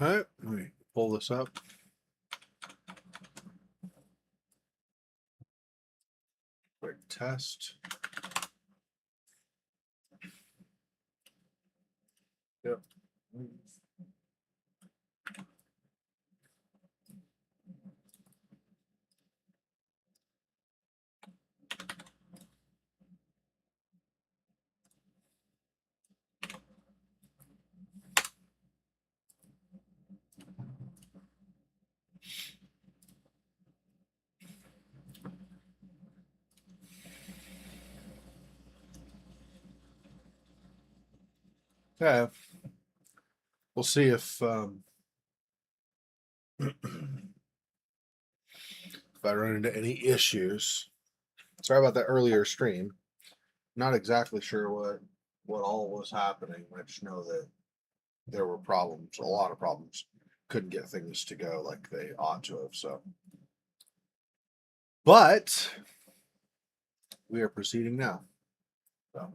Okay, let me pull this up. Quick test. Yep. Okay. We'll see if if I run into any issues. Sorry about that earlier stream. Not exactly sure what all was happening. I just know that there were problems, a lot of problems. Couldn't get things to go like they ought to have. So, but we are proceeding now. So.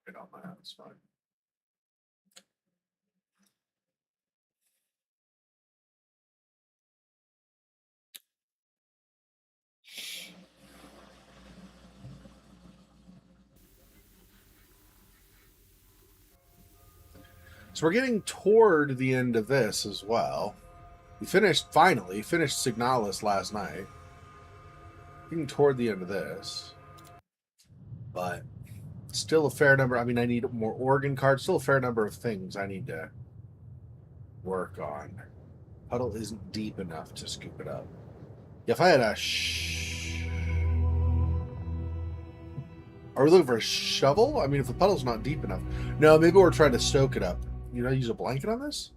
Get on my hands, fine. So we're getting toward the end of this as well. We finally finished Signalis last night. Getting toward the end of this. But still a fair number. I mean, I need more organ cards. Still a fair number of things I need to work on. Puddle isn't deep enough to scoop it up. If I had a Are we looking for a shovel? I mean, if the puddle's not deep enough. No, maybe we're trying to soak it up. You know, use a blanket on this?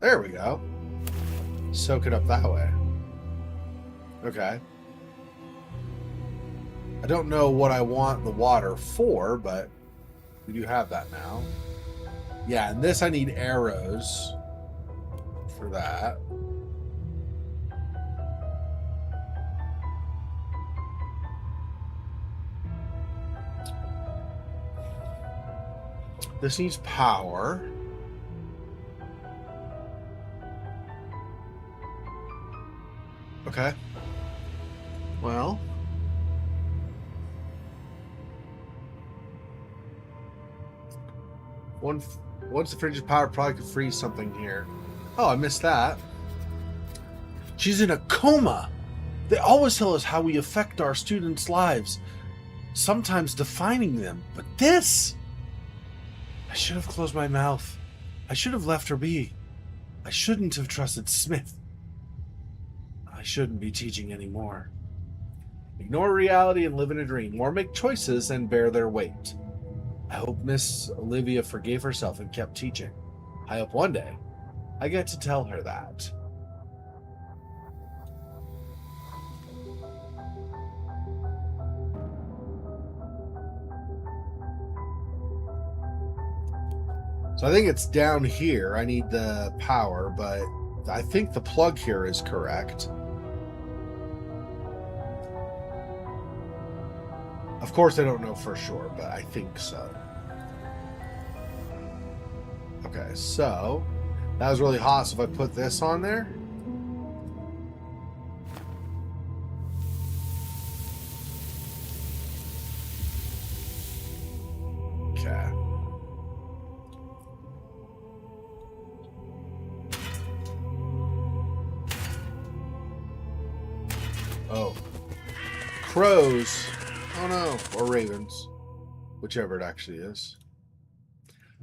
There we go. Soak it up that way. Okay. I don't know what I want the water for, but we do have that now. Yeah, and this I need arrows for that. This needs power. Okay. Well. Once the fridge is powered, probably could freeze something here. Oh, I missed that. She's in a coma. They always tell us how we affect our students' lives, sometimes defining them. But this... I should have closed my mouth. I should have left her be. I shouldn't have trusted Smith. I shouldn't be teaching anymore. Ignore reality and live in a dream, or make choices and bear their weight. I hope Miss Olivia forgave herself and kept teaching. I hope one day I get to tell her that. So I think it's down here. I need the power, but I think the plug here is correct. Of course, I don't know for sure, but I think so. Okay, so that was really hot. So if I put this on there, okay. Oh, crows. Oh no, or ravens, whichever it actually is.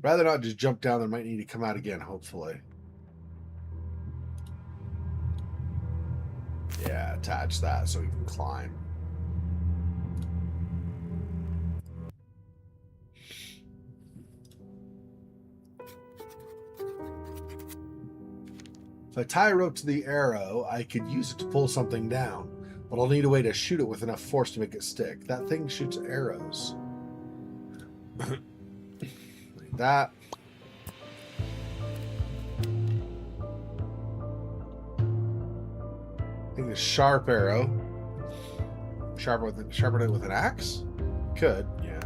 Rather not just jump down. They might need to come out again, hopefully. Yeah, attach that so we can climb. If I tie a rope to the arrow, I could use it to pull something down, but I'll need a way to shoot it with enough force to make it stick. That thing shoots arrows. Like that. I think a sharp arrow. Sharpen it with an axe? Could, yeah.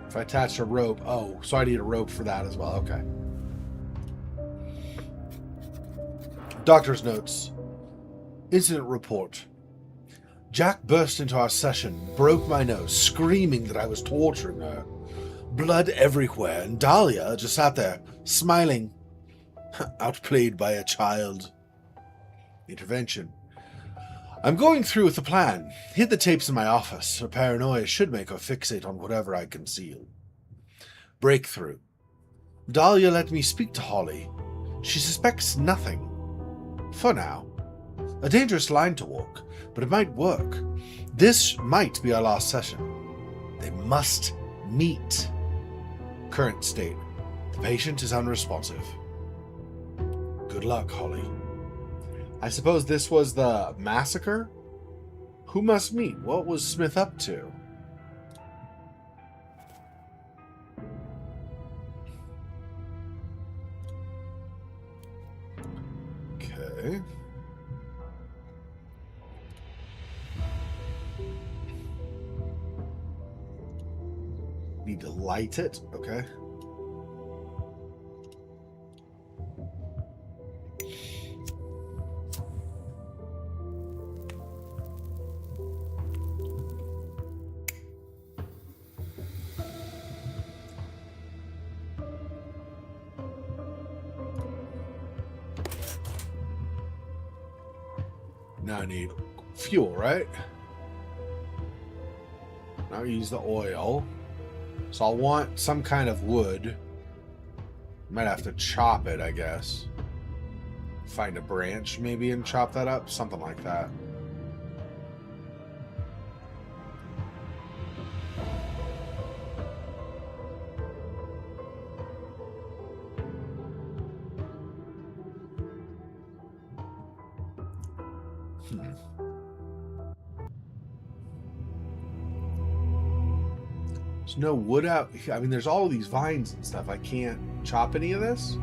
If I attach a rope... Oh, so I need a rope for that as well. Okay. Doctor's notes. Incident report. Jack burst into our session, broke my nose, screaming that I was torturing her. Blood everywhere, and Dahlia just sat there, smiling. Outplayed by a child. Intervention. I'm going through with the plan. Hid the tapes in my office. Her paranoia should make her fixate on whatever I conceal. Breakthrough. Dahlia let me speak to Holly. She suspects nothing. For now. A dangerous line to walk, but it might work. This might be our last session. They must meet. Current state. The patient is unresponsive. Good luck, Holly. I suppose this was the massacre? Who must meet? What was Smith up to? Okay. Need to light it. Okay. Now I need fuel, right? Now use the oil. So I'll want some kind of wood. Might have to chop it, I guess. Find a branch maybe and chop that up. Something like that. There's no wood out. I mean, there's all these vines and stuff. I can't chop any of this.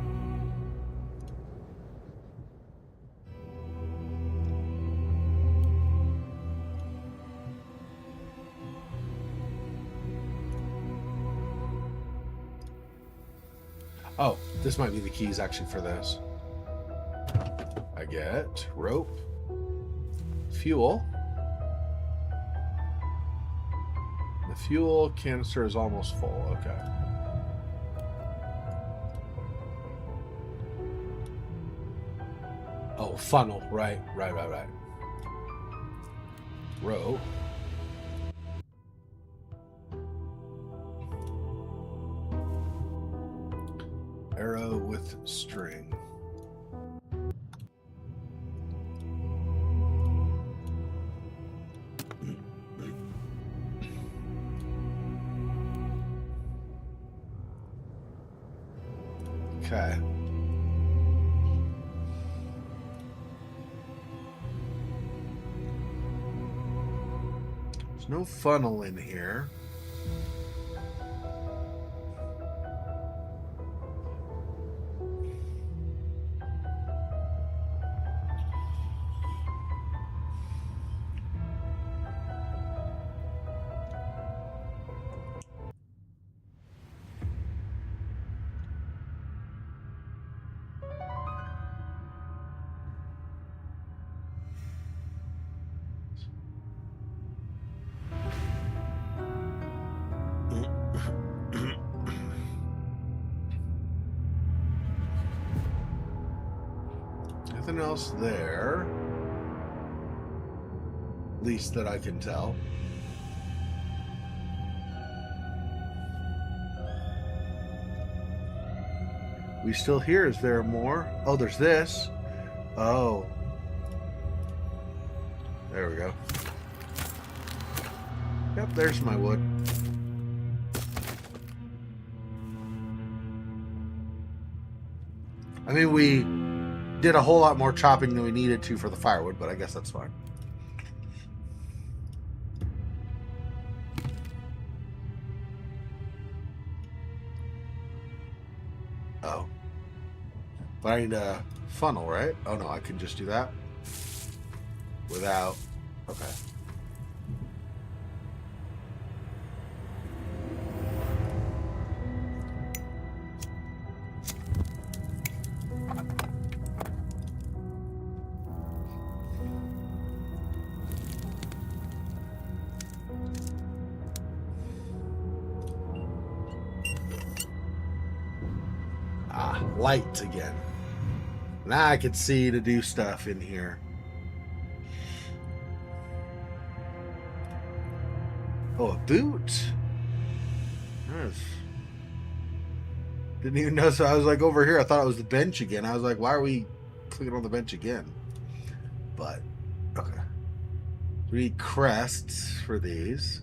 Oh, this might be the keys actually for this. I get rope, fuel. The fuel canister is almost full. Okay. Oh, funnel. Right. Rope. Arrow with string. Okay. There's no funnel in here. Nothing else there. Least that I can tell. We still here? Is there more? Oh, there's this. Oh. There we go. Yep, there's my wood. I mean, we did a whole lot more chopping than we needed to for the firewood, but I guess that's fine. Oh. But I need a funnel, right? Oh no, I can just do that. without... Okay. Light again. Now I can see to do stuff in here. Oh, a boot. Yes. Didn't even know. So I was like over here. I thought it was the bench again. I was like, why are we clicking on the bench again? But okay. 3 crests for these.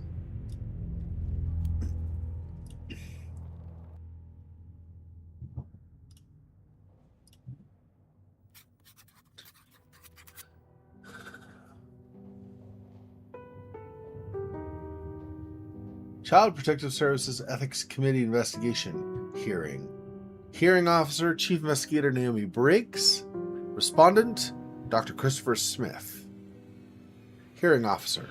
Child Protective Services Ethics Committee investigation hearing. Hearing officer, Chief Investigator Naomi Briggs. Respondent, Dr. Christopher Smith. Hearing officer.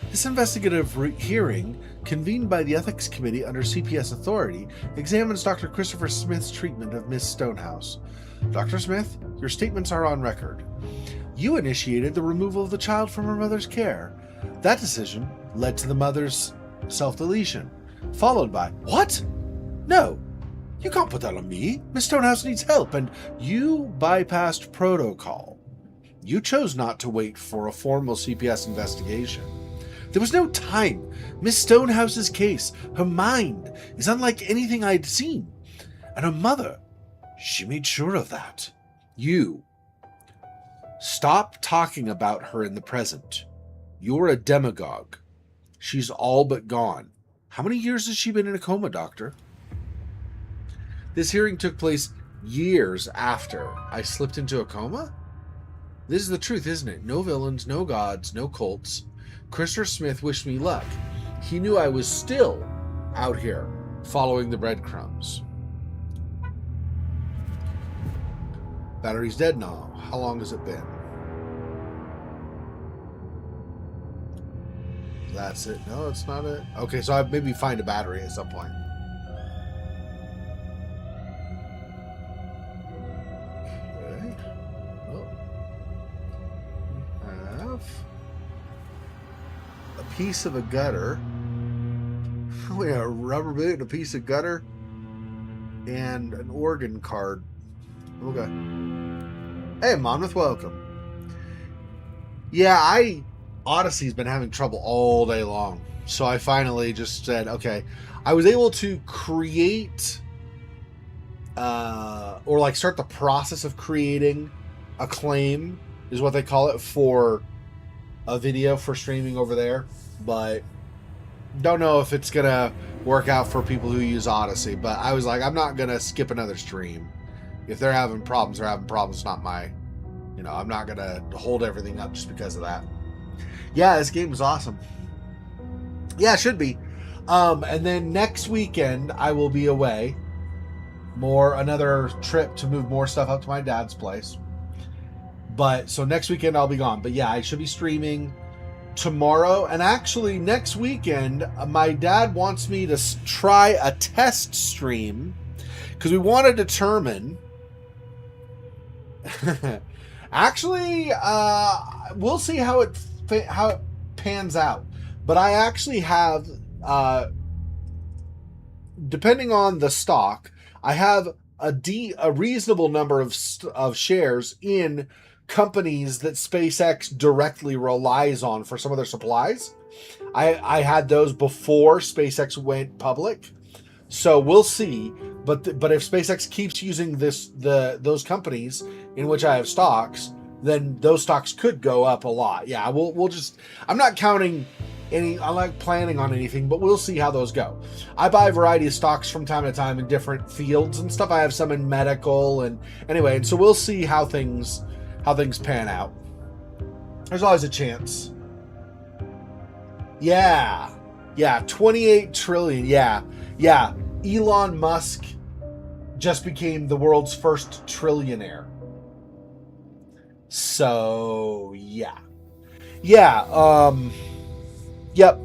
This investigative hearing, convened by the Ethics Committee under CPS authority, examines Dr. Christopher Smith's treatment of Miss Stonehouse. Dr. Smith, your statements are on record. You initiated the removal of the child from her mother's care. That decision led to the mother's self-deletion, followed by, what? No, you can't put that on me. Miss Stonehouse needs help, and you bypassed protocol. You chose not to wait for a formal CPS investigation. There was no time. Miss Stonehouse's case, her mind, is unlike anything I'd seen. And her mother, she made sure of that. You. Stop talking about her in the present. You're a demagogue. She's all but gone. How many years has she been in a coma, Doctor? This hearing took place years after I slipped into a coma? This is the truth, isn't it? No villains, no gods, no cults. Christopher Smith wished me luck. He knew I was still out here following the breadcrumbs. Battery's dead now. How long has it been? That's it. No, it's not it. Okay, so I maybe find a battery at some point. Okay. Oh. I have a piece of a gutter. We have a rubber boot and a piece of gutter and an organ card. Okay. Hey, Monmouth, welcome. Yeah, Odyssey's been having trouble all day long. So I finally just said, okay, I was able to create or like start the process of creating a claim is what they call it for a video for streaming over there, but don't know if it's gonna work out for people who use Odyssey. But I was like, I'm not gonna skip another stream. If they're having problems, they're having problems. It's not my, I'm not gonna hold everything up just because of that. Yeah, this game was awesome. Yeah, it should be. And then next weekend I will be away. Another trip to move more stuff up to my dad's place. But so next weekend I'll be gone. But yeah, I should be streaming tomorrow. And actually next weekend, my dad wants me to try a test stream because we want to determine. Actually, we'll see how it pans out. But I actually have, depending on the stock, I have a reasonable number of shares in companies that SpaceX directly relies on for some of their supplies. I had those before SpaceX went public, so we'll see. But if SpaceX keeps using those companies in which I have stocks, then those stocks could go up a lot. Yeah, we'll just. I'm not counting any. I'm not planning on anything, but we'll see how those go. I buy a variety of stocks from time to time in different fields and stuff. I have some in medical and anyway, and so we'll see how things pan out. There's always a chance. Yeah, 28 trillion. Yeah. Elon Musk just became the world's first trillionaire. So, yeah. Yeah. Yep.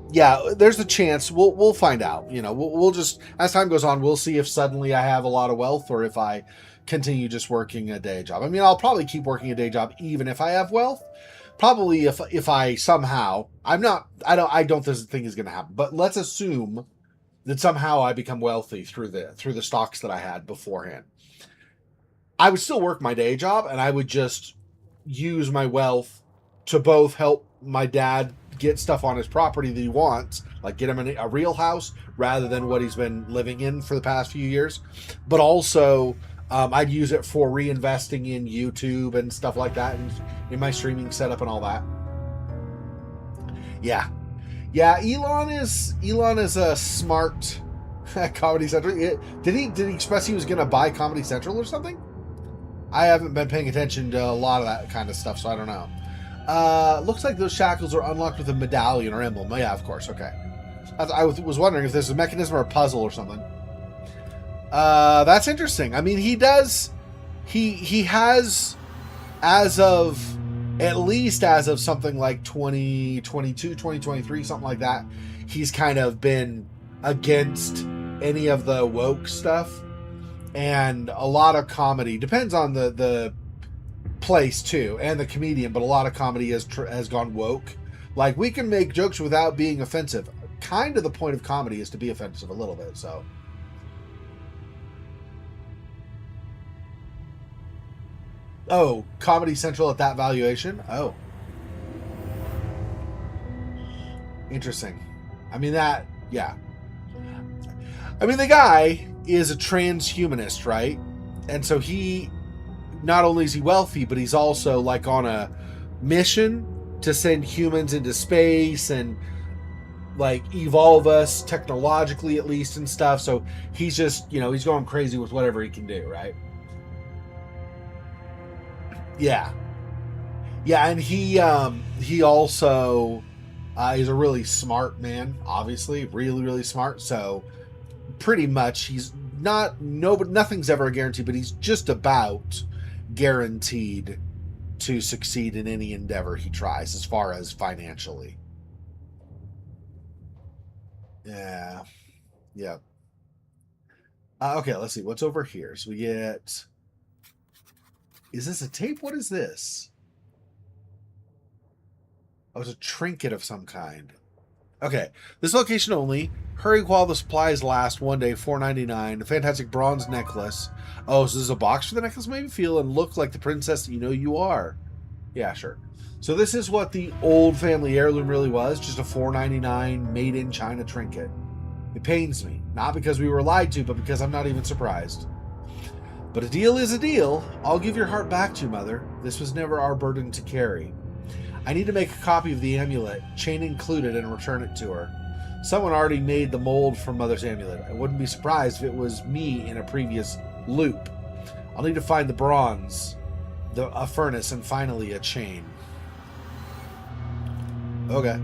Yeah, there's a chance we'll find out. We'll just, as time goes on, we'll see if suddenly I have a lot of wealth or if I continue just working a day job. I mean, I'll probably keep working a day job even if I have wealth. Probably if I somehow, I don't think this thing is going to happen. But let's assume that somehow I become wealthy through the stocks that I had beforehand. I would still work my day job and I would just use my wealth to both help my dad get stuff on his property that he wants, like get him a real house rather than what he's been living in for the past few years. But also, I'd use it for reinvesting in YouTube and stuff like that, and in my streaming setup and all that. Yeah, yeah. Elon is a smart Comedy Central. Did he express he was going to buy Comedy Central or something? I haven't been paying attention to a lot of that kind of stuff, so I don't know. Looks like those shackles are unlocked with a medallion or emblem. Oh, yeah, of course. Okay. I was wondering if there's a mechanism or a puzzle or something. That's interesting. I mean, he does. He has, as of at least as of something like 2022, 2023, something like that. He's kind of been against any of the woke stuff, and a lot of comedy depends on the place too and the comedian, but a lot of comedy has gone woke. Like, we can make jokes without being offensive. Kind of the point of comedy is to be offensive a little bit. So oh, Comedy Central at that valuation. Oh, interesting. I mean, that, yeah. I mean, the guy is a transhumanist, right? And so he, not only is he wealthy, but he's also like on a mission to send humans into space and like evolve us technologically at least and stuff. So he's just, he's going crazy with whatever he can do, right? Yeah. Yeah, and he also is a really smart man, obviously, really really smart. So pretty much he's not, no, but nothing's ever a guarantee, but he's just about guaranteed to succeed in any endeavor he tries as far as financially. Yeah. Yeah. Okay, let's see what's over here. So we get, is this a tape? What is this? Oh, it's a trinket of some kind. Okay, this location only. Hurry while the supplies last. One day, $4.99. A fantastic bronze necklace. Oh, so this is a box for the necklace? Maybe feel and look like the princess that you know you are. Yeah, sure. So this is what the old family heirloom really was. Just a $4.99 made in China trinket. It pains me. Not because we were lied to, but because I'm not even surprised. But a deal is a deal. I'll give your heart back to you, Mother. This was never our burden to carry. I need to make a copy of the amulet, chain included, and return it to her. Someone already made the mold for Mother's amulet. I wouldn't be surprised if it was me in a previous loop. I'll need to find the bronze, a furnace, and finally a chain. Okay.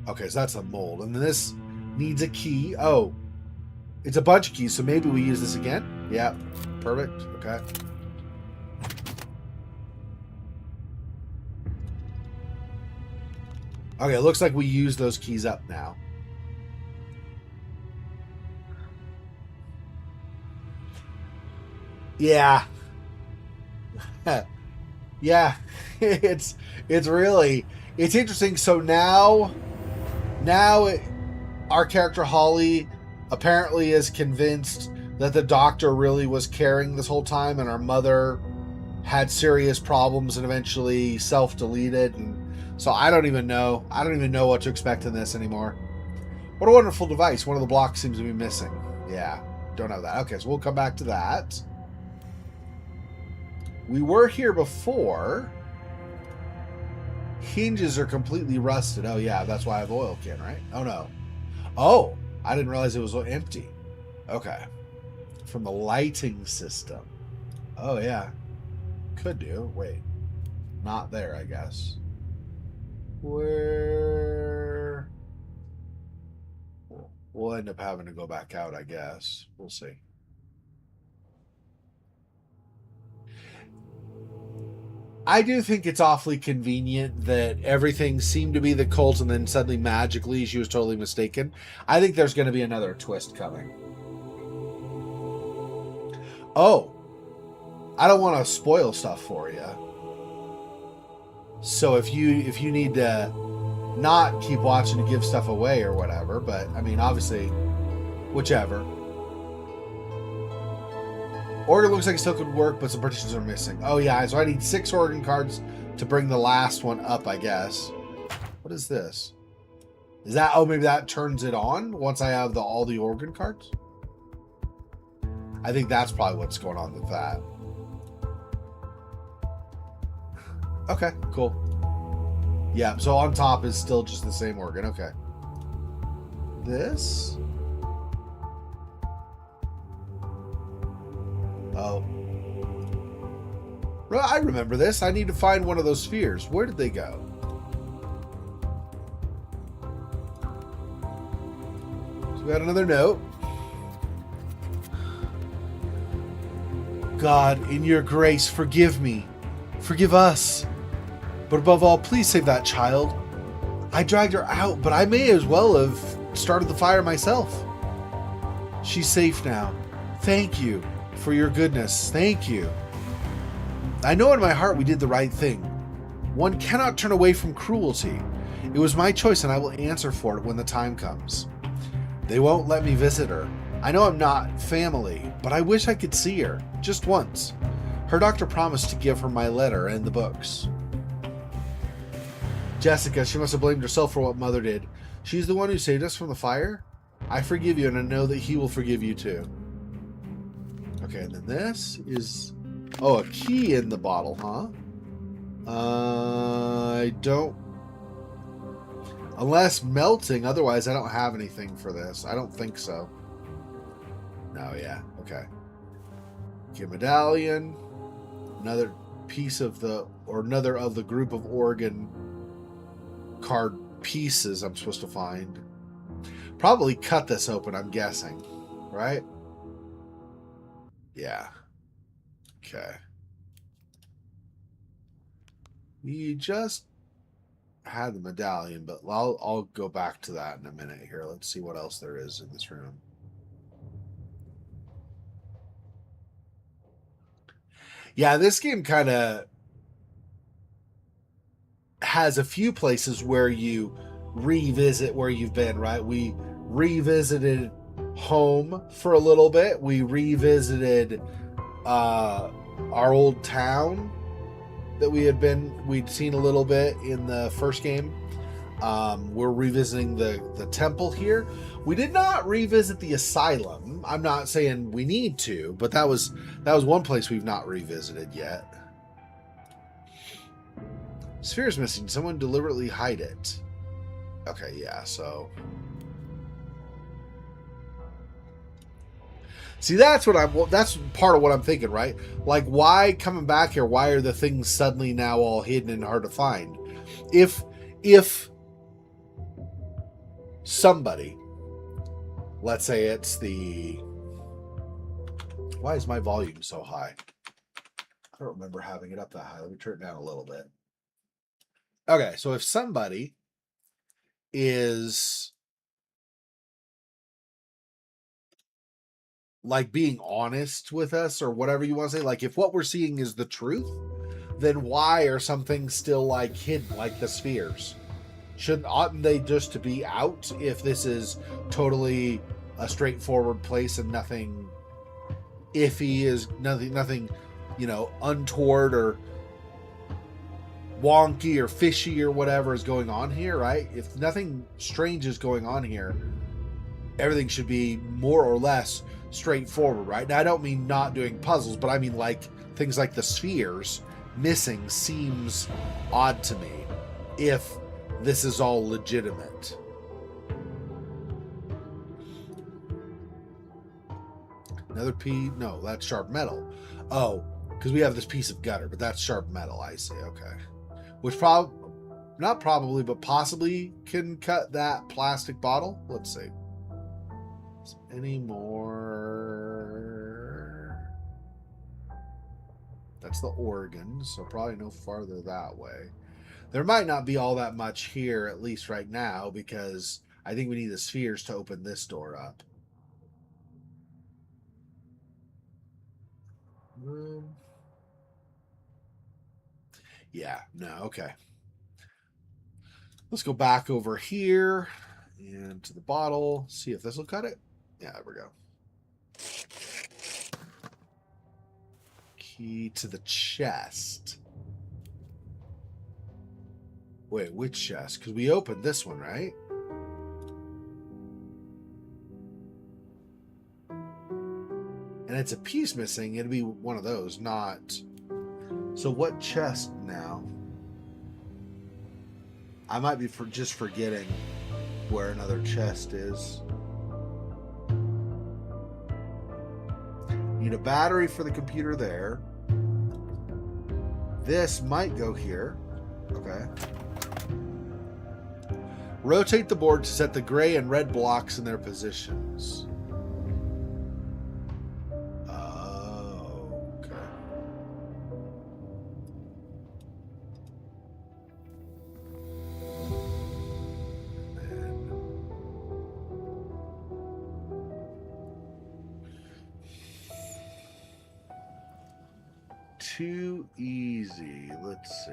Okay, so that's a mold. And then this needs a key. Oh, it's a bunch of keys, so maybe we use this again? Yeah, perfect. Okay. Okay, it looks like we use those keys up now. Yeah. Yeah. It's really, it's interesting. So now our character Holly apparently is convinced that the doctor really was caring this whole time, and our mother had serious problems and eventually self-deleted. And so I don't even know. I don't even know what to expect in this anymore. What a wonderful device. One of the blocks seems to be missing. Yeah, don't know that. Okay, so we'll come back to that. We were here before. Hinges are completely rusted. Oh, yeah, that's why I have oil can, right? Oh, no. Oh, I didn't realize it was empty. Okay. From the lighting system. Oh, yeah. Could do. Wait. Not there, I guess. Where... We'll end up having to go back out, I guess. We'll see. I do think it's awfully convenient that everything seemed to be the cult and then suddenly magically she was totally mistaken. I think there's going to be another twist coming. Oh, I don't want to spoil stuff for you. So if you need to not keep watching to give stuff away or whatever, but I mean, obviously, whichever. Organ looks like it still could work, but some partitions are missing. Oh yeah, so I need 6 organ cards to bring the last one up, I guess. What is this? Is that, oh, maybe that turns it on once I have all the organ cards? I think that's probably what's going on with that. Okay, cool. Yeah, so on top is still just the same organ. Okay. This? Oh. Well, I remember this. I need to find one of those spheres. Where did they go? So we got another note. God, in your grace, forgive me. Forgive us. But above all, please save that child. I dragged her out, but I may as well have started the fire myself. She's safe now. Thank you for your goodness. Thank you. I know in my heart we did the right thing. One cannot turn away from cruelty. It was my choice and I will answer for it when the time comes. They won't let me visit her. I know I'm not family, but I wish I could see her, just once. Her doctor promised to give her my letter and the books. Jessica, she must have blamed herself for what Mother did. She's the one who saved us from the fire? I forgive you, and I know that he will forgive you too. Okay, and then this is... Oh, a key in the bottle, huh? I don't... Unless melting, otherwise I don't have anything for this. I don't think so. No, yeah, okay. Okay, medallion. Another piece of the... Or another of the group of organ card pieces I'm supposed to find. Probably cut this open, I'm guessing. Right? Yeah. Okay. We just had the medallion, but I'll go back to that in a minute here. Let's see what else there is in this room. Yeah, this game kind of has a few places where you revisit where you've been, right? We revisited home for a little bit. We revisited our old town that we'd seen a little bit in the first game. We're revisiting the temple here. We did not revisit the asylum. I'm not saying we need to, but that was one place we've not revisited yet. Sphere's missing. Someone deliberately hide it. Okay, yeah, so... See, that's part of what I'm thinking, right? Like, why coming back here? Why are the things suddenly now all hidden and hard to find? If somebody, let's say it's the... Why is my volume so high? I don't remember having it up that high. Let me turn it down a little bit. Okay, so if somebody is like being honest with us or whatever you want to say, like if what we're seeing is the truth, then why are some things still like hidden, like the spheres? Oughtn't they just to be out if this is totally a straightforward place and nothing iffy, is nothing, you know, untoward or wonky or fishy or whatever is going on here, right? If nothing strange is going on here, everything should be more or less straightforward, right? Now, I don't mean not doing puzzles, but I mean like things like the spheres missing seems odd to me if this is all legitimate. Another no, that's sharp metal. Oh, because we have this piece of gutter, but that's sharp metal, I see, okay. Which not probably, but possibly can cut that plastic bottle. Let's see. Any more? That's the organ, so probably no farther that way. There might not be all that much here, at least right now, because I think we need the spheres to open this door up. Yeah, no, okay. Let's go back over here and to the bottle, see if this will cut it. Yeah, there we go. Key to the chest. Wait, which chest? Because we opened this one, right? And it's a piece missing. It'd be one of those, not... So what chest now? I might be just forgetting where another chest is. Need a battery for the computer there. This might go here. Okay. Rotate the board to set the gray and red blocks in their positions. Oh, okay. And then too easy. Let's see.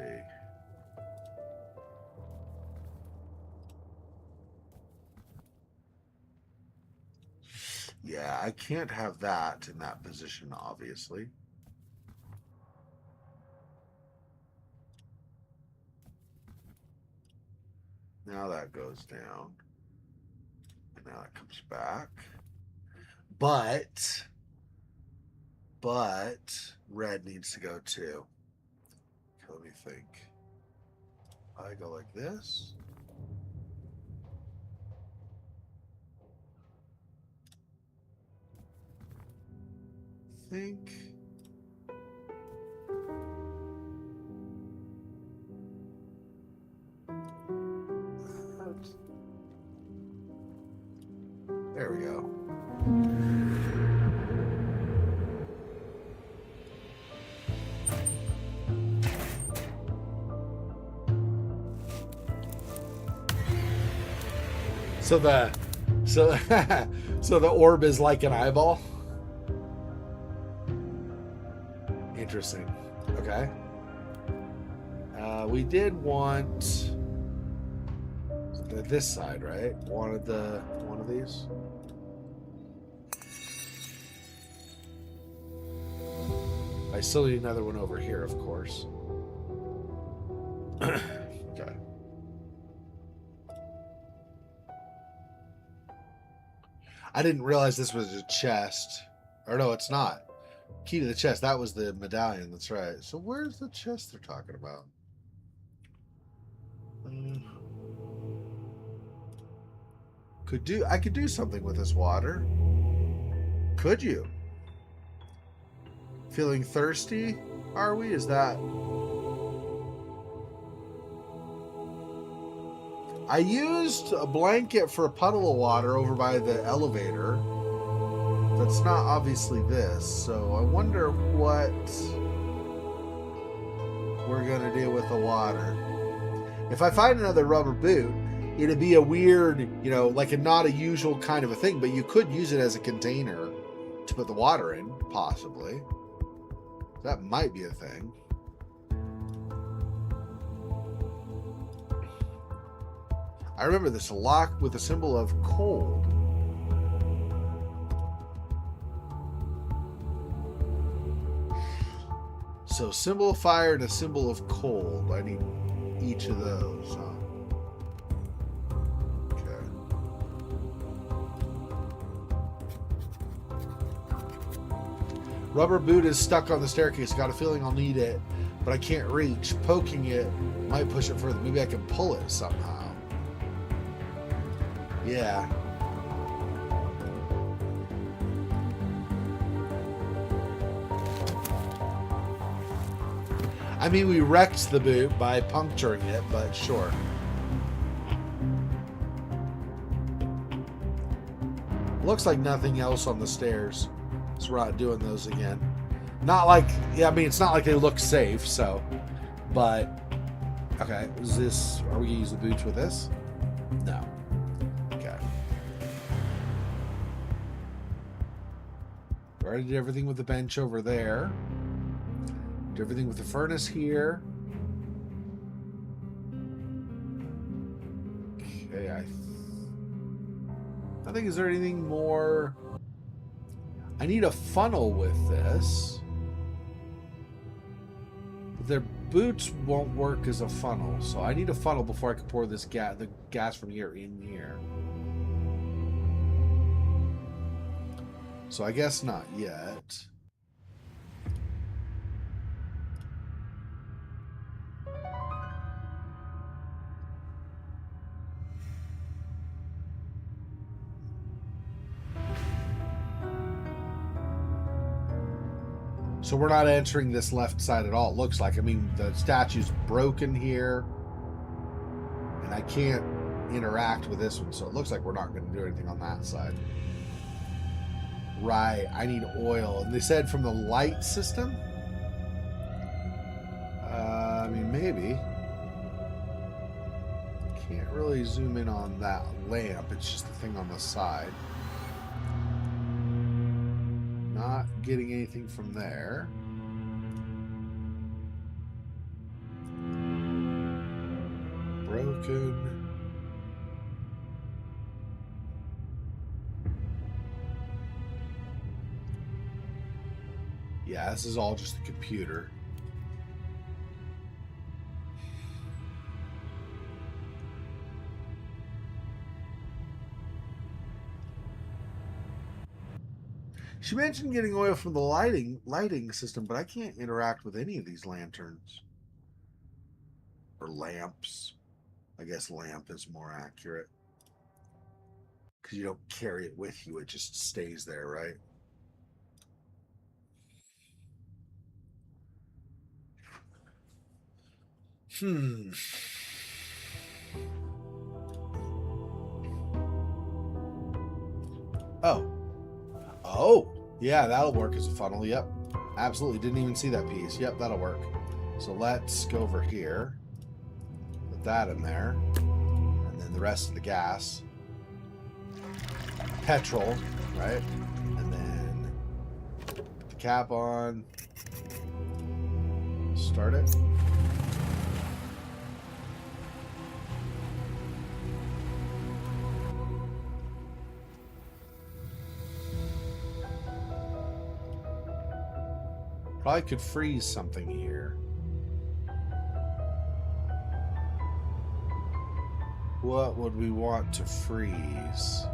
Yeah, I can't have that in that position, obviously. Now that goes down. And now it comes back. But red needs to go too. Okay, let me think. I go like this. Think. There we go. So the orb is like an eyeball. Interesting. Okay. We did want this side, right? Wanted one of these. I still need another one over here, of course. Okay. I didn't realize this was a chest. Or no, it's not. Key to the chest. That was the medallion. That's right. So where's the chest they're talking about? I could do something with this water. Could you? Feeling thirsty? Are we? Is that... I used a blanket for a puddle of water over by the elevator. That's not obviously this, so I wonder what we're going to do with the water. If I find another rubber boot, it'd be a weird, like not a usual kind of a thing, but you could use it as a container to put the water in, possibly. That might be a thing. I remember this lock with a symbol of cold. So symbol of fire and a symbol of cold. I need each of those. Okay. Rubber boot is stuck on the staircase. Got a feeling I'll need it, but I can't reach. Poking it might push it further. Maybe I can pull it somehow. Yeah. I mean, we wrecked the boot by puncturing it, but sure. Looks like nothing else on the stairs, so we're not doing those again. Not like, yeah, I mean, it's not like they look safe, so, but, okay, is this, are we gonna use the boots with this? No. Okay. We already did everything with the bench over there. Did everything with the furnace here. Okay, I think, is there anything more? I need a funnel with this. But their boots won't work as a funnel, so I need a funnel before I can pour this the gas from here in here. So I guess not yet. So we're not entering this left side at all, it looks like. I mean, the statue's broken here. And I can't interact with this one, so it looks like we're not going to do anything on that side. Right, I need oil. And they said from the light system? I mean, maybe. Can't really zoom in on that lamp. It's just the thing on the side. Not getting anything from there. Broken. Yeah, this is all just the computer. She mentioned getting oil from the lighting system, but I can't interact with any of these lanterns. Or lamps. I guess lamp is more accurate. Because you don't carry it with you, it just stays there, right? Oh. Oh. Yeah, that'll work as a funnel. Yep. Absolutely. Didn't even see that piece. Yep, that'll work. So let's go over here. Put that in there. And then the rest of the gas. Petrol, right? And then put the cap on. Start it. Probably could freeze something here. What would we want to freeze?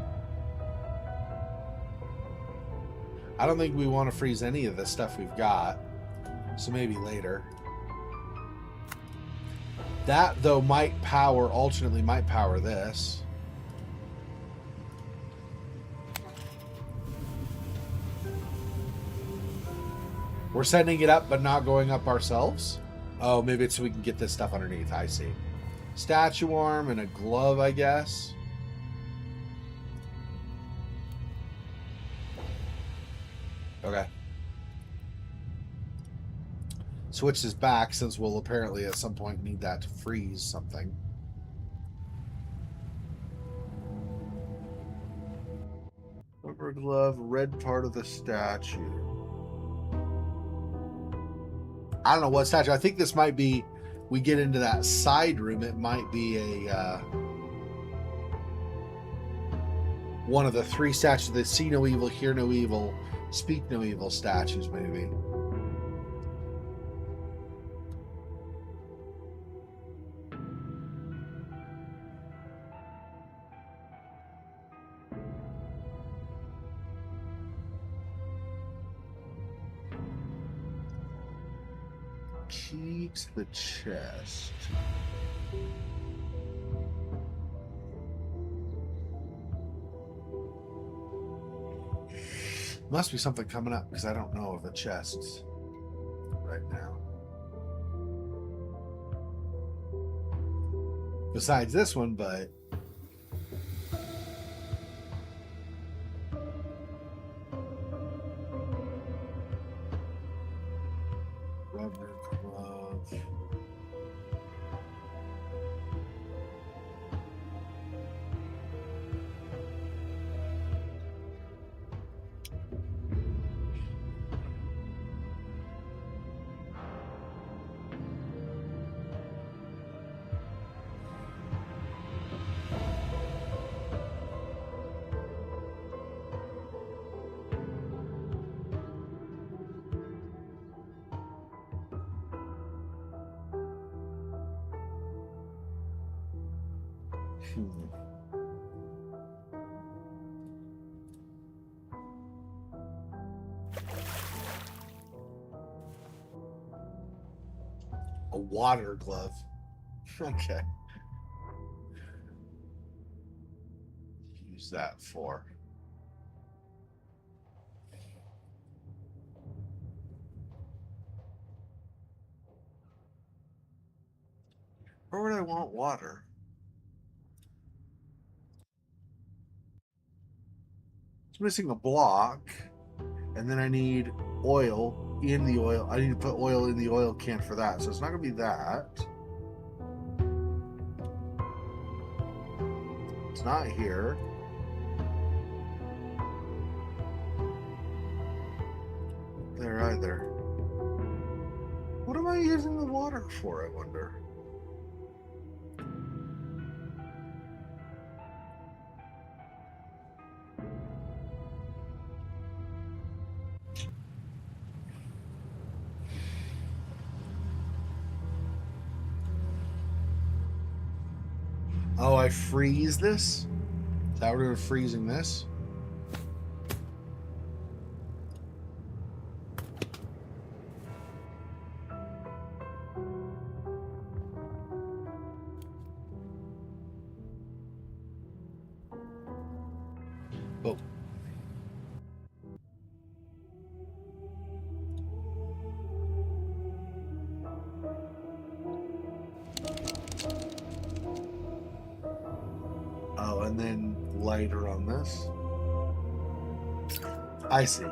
I don't think we want to freeze any of the stuff we've got. So maybe later. That, though, might power, alternately might power this. We're sending it up, but not going up ourselves? Oh, maybe it's so we can get this stuff underneath. I see. Statue arm and a glove, I guess. Okay. Switch this back, since we'll apparently at some point need that to freeze something. Rubber glove, red part of the statue. I don't know what statue. I think this might be, we get into that side room, it might be a one of the three statues that see no evil, hear no evil, speak no evil statues, maybe. Key to the chest. Must be something coming up, because I don't know of a chest right now. Besides this one, but Hmm. A water glove. Okay. Use that for. Where would I want water? It's missing a block. And then I need oil in the oil. I need to put oil in the oil can for that. So it's not going to be that. It's not here. There either. What am I using the water for, I wonder? Oh, I freeze this? Is that what we're freezing this? Oh. Oh, and then lighter on this. I see.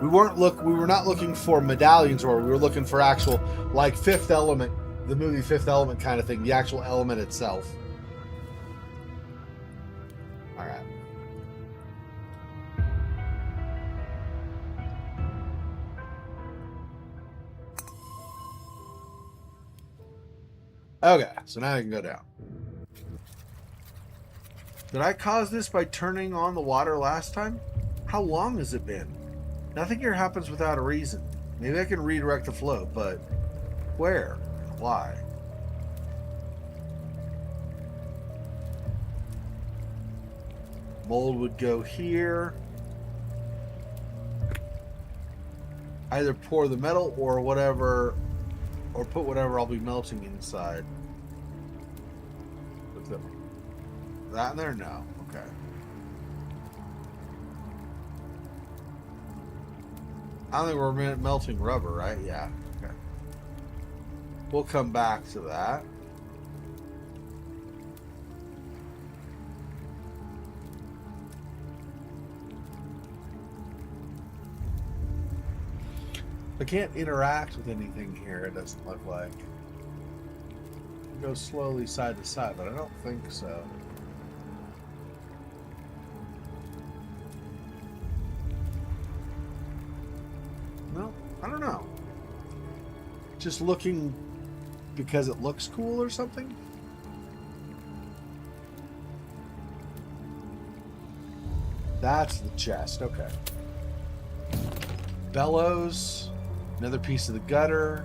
We were not looking for medallions, or we were looking for actual, like Fifth Element, the movie Fifth Element kind of thing, the actual element itself. All right. Okay, so now I can go down. Did I cause this by turning on the water last time? How long has it been? Nothing here happens without a reason. Maybe I can redirect the flow, but where and why? Mold would go here. Either pour the metal or whatever, or put whatever I'll be melting inside. That in there? No. Okay. I don't think we're melting rubber, right? Yeah. Okay. We'll come back to that. I can't interact with anything here, it doesn't look like. It goes slowly side to side, but I don't think so. No, I don't know. Just looking because it looks cool or something? That's the chest, okay. Bellows, another piece of the gutter.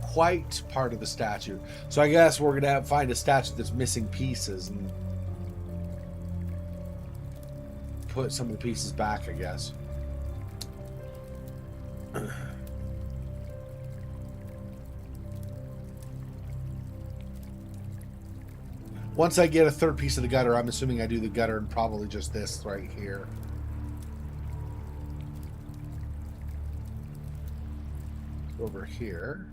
Quite part of the statue. So I guess we're gonna find a statue that's missing pieces and put some of the pieces back, I guess. Once I get a third piece of the gutter, I'm assuming I do the gutter and probably just this right here. Over here.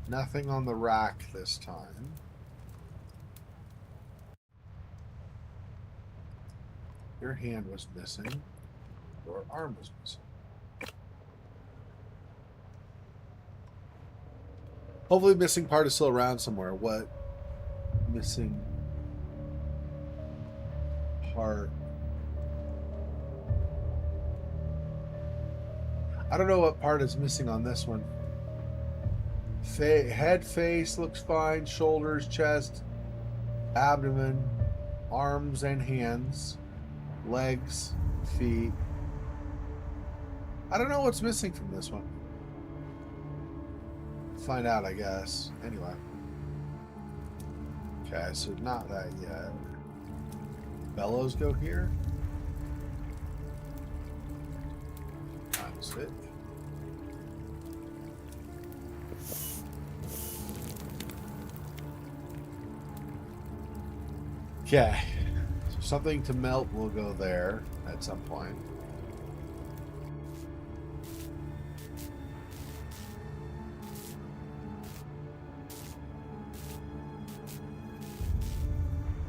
Nothing on the rack this time. Your hand was missing. Your arm was missing. Hopefully the missing part is still around somewhere. What missing part? I don't know what part is missing on this one. Head, face looks fine. Shoulders, chest, abdomen, arms and hands, legs, feet. I don't know what's missing from this one. Find out, I guess. Anyway. Okay, so not that yet. Bellows go here. Times it. Okay. So something to melt will go there at some point.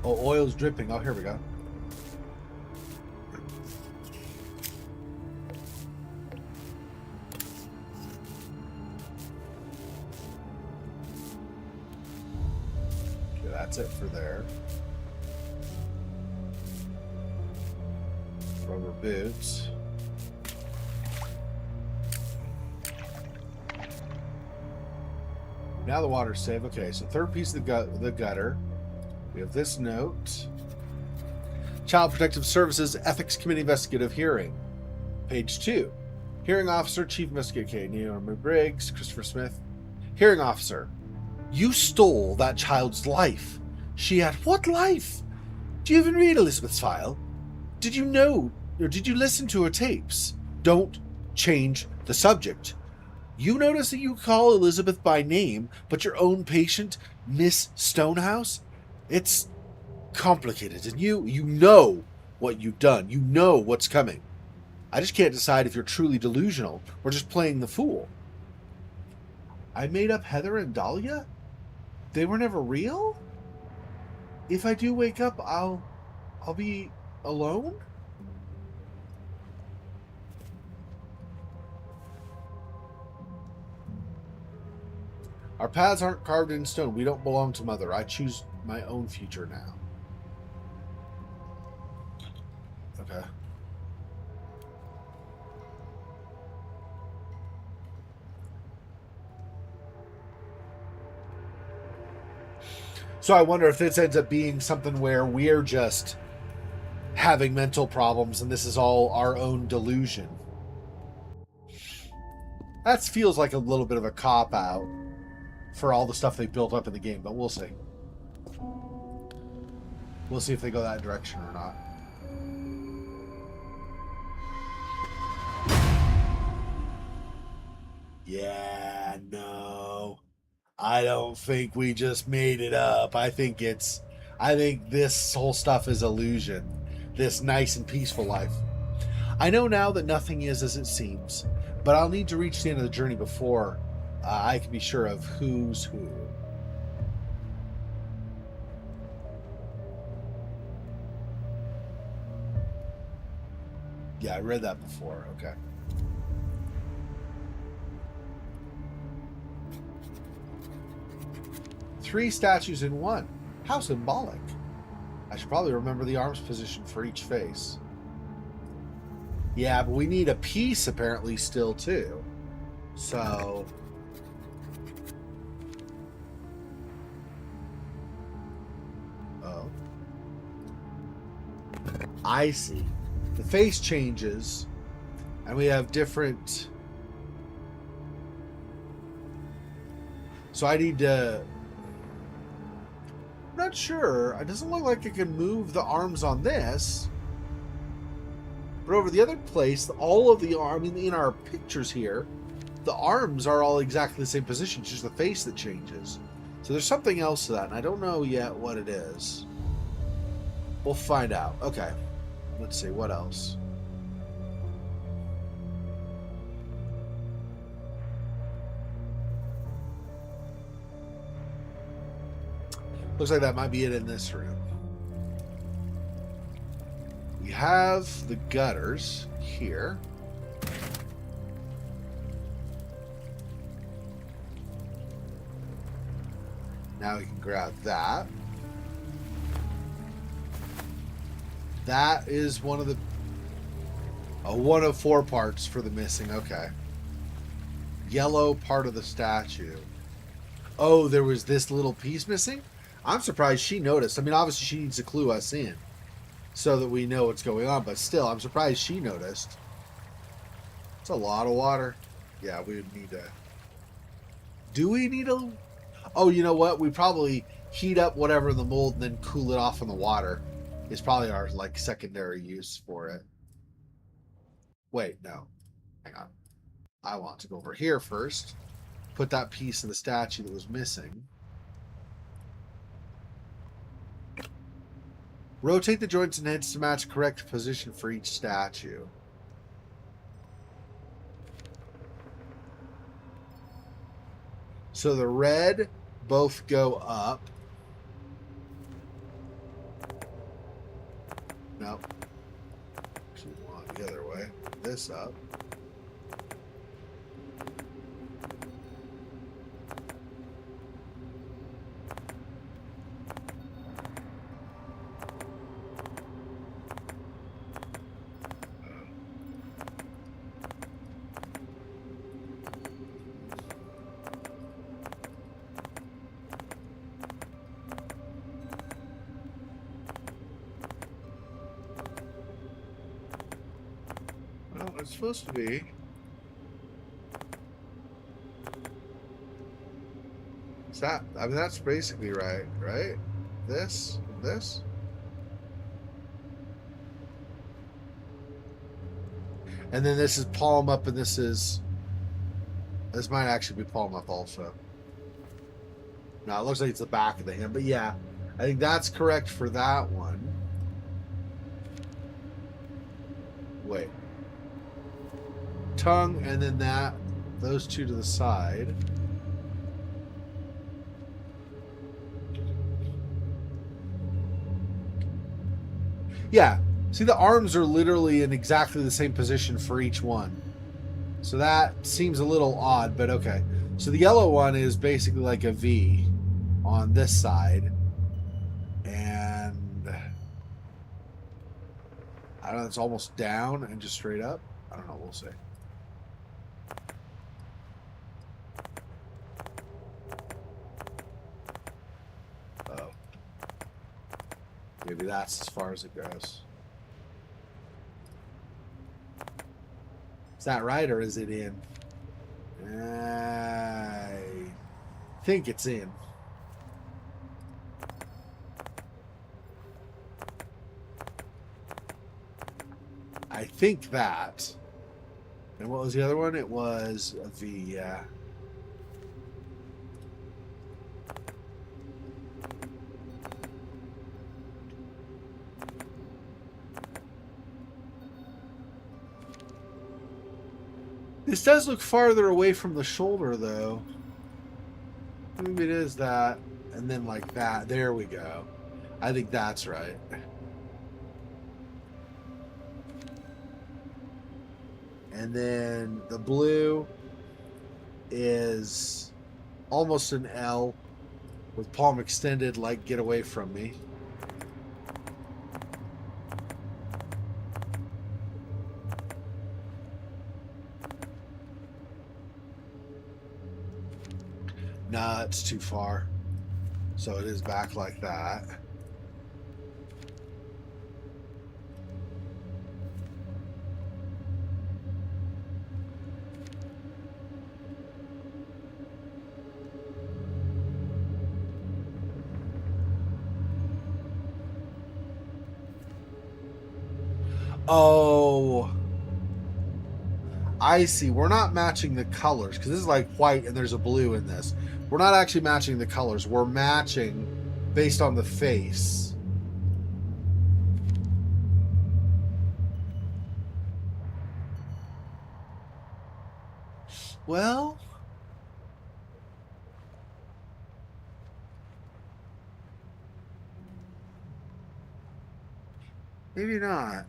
Oh, oil's dripping. Oh, here we go. Okay, that's it for there. Rubber boots. Now the water's safe. Okay, so third piece of the gutter. We have this note. Child Protective Services Ethics Committee Investigative Hearing. Page 2. Hearing Officer, Chief Investigator K. Naomi Briggs, Christopher Smith. Hearing Officer. You stole that child's life. She had what life? Do you even read Elizabeth's file? Did you know, or did you listen to her tapes? Don't change the subject. You notice that you call Elizabeth by name, but your own patient, Miss Stonehouse? It's complicated, and you know what you've done. You know what's coming. I just can't decide if you're truly delusional or just playing the fool. I made up Heather and Dahlia? They were never real? If I do wake up, I'll be alone? Our paths aren't carved in stone. We don't belong to Mother. I choose my own future now. Okay. So I wonder if this ends up being something where we're just having mental problems and this is all our own delusion. That feels like a little bit of a cop-out for all the stuff they built up in the game, but we'll see. We'll see if they go that direction or not. Yeah, no. I don't think we just made it up. I think this whole stuff is illusion. This nice and peaceful life. I know now that nothing is as it seems, but I'll need to reach the end of the journey before I can be sure of who's who. Yeah, I read that before. Okay. Three statues in one. How symbolic. I should probably remember the arms position for each face. Yeah, but we need a piece apparently still too. So... oh. I see. The face changes, and we have different... so I need to... I'm not sure. It doesn't look like I can move the arms on this. But over the other place, all of the arms, I mean, in our pictures here, the arms are all exactly the same position. It's just the face that changes. So there's something else to that, and I don't know yet what it is. We'll find out. Okay. Let's see, what else? Looks like that might be it in this room. We have the gutters here. Now we can grab that. That is one of the... one of 4 parts for the missing. Okay. Yellow part of the statue. Oh, there was this little piece missing? I'm surprised she noticed. I mean, obviously she needs to clue us in so that we know what's going on, but still, I'm surprised she noticed. It's a lot of water. Yeah, we would need to... do we need a... oh, you know what? We probably heat up whatever in the mold and then cool it off in the water is probably our like secondary use for it. Wait, no. Hang on. I want to go over here first. Put that piece of the statue that was missing. Rotate the joints and heads to match correct position for each statue. So the red both go up. No. Actually, we want the other way. This up. Well, it's supposed to be. Is that? I mean, that's basically right, right? This. And then this is palm up, and this might actually be palm up also. No, it looks like it's the back of the hand, but yeah, I think that's correct for that one. Wait. Tongue, and then those two to the side. Yeah. See, the arms are literally in exactly the same position for each one. So that seems a little odd, but okay. So the yellow one is basically like a V on this side. And I don't know, it's almost down and just straight up. I don't know, we'll see. Oh. Maybe that's as far as it goes. Is that right, or is it in? I think it's in. I think that. And what was the other one? It was a V, yeah. This does look farther away from the shoulder, though. Maybe it is that, and then like that. There we go. I think that's right. And then the blue is almost an L with palm extended, like get away from me. Nah, it's too far. So it is back like that. Oh, I see. We're not matching the colors because this is like white and there's a blue in this. We're not actually matching the colors. We're matching based on the face. Well, maybe not.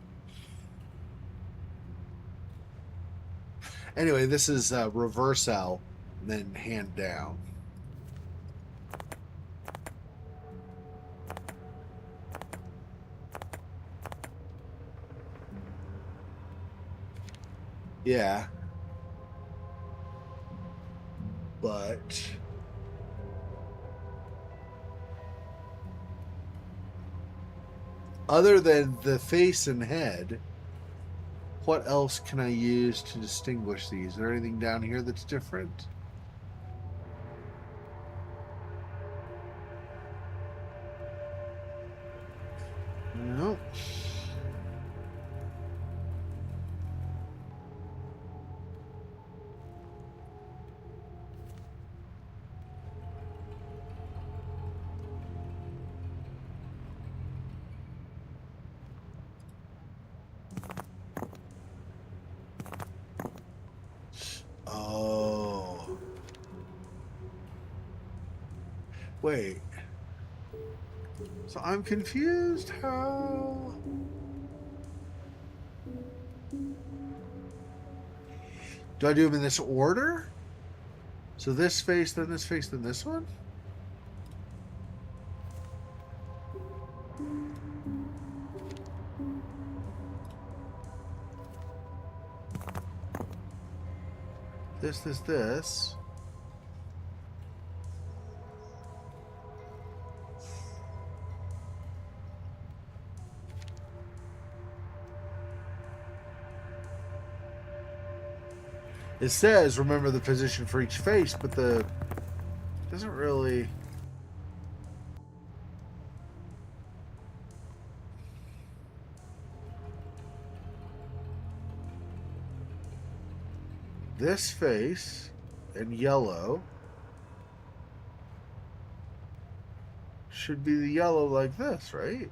Anyway, this is reverse L, and then hand down. Yeah. But other than the face and head, what else can I use to distinguish these? Is there anything down here that's different? Nope. Oh. Wait. So I'm confused. How? Do I do them in this order? So this face, then this face, then this one? This. It says remember the position for each face, but the doesn't really. This face in yellow should be the yellow like this, right?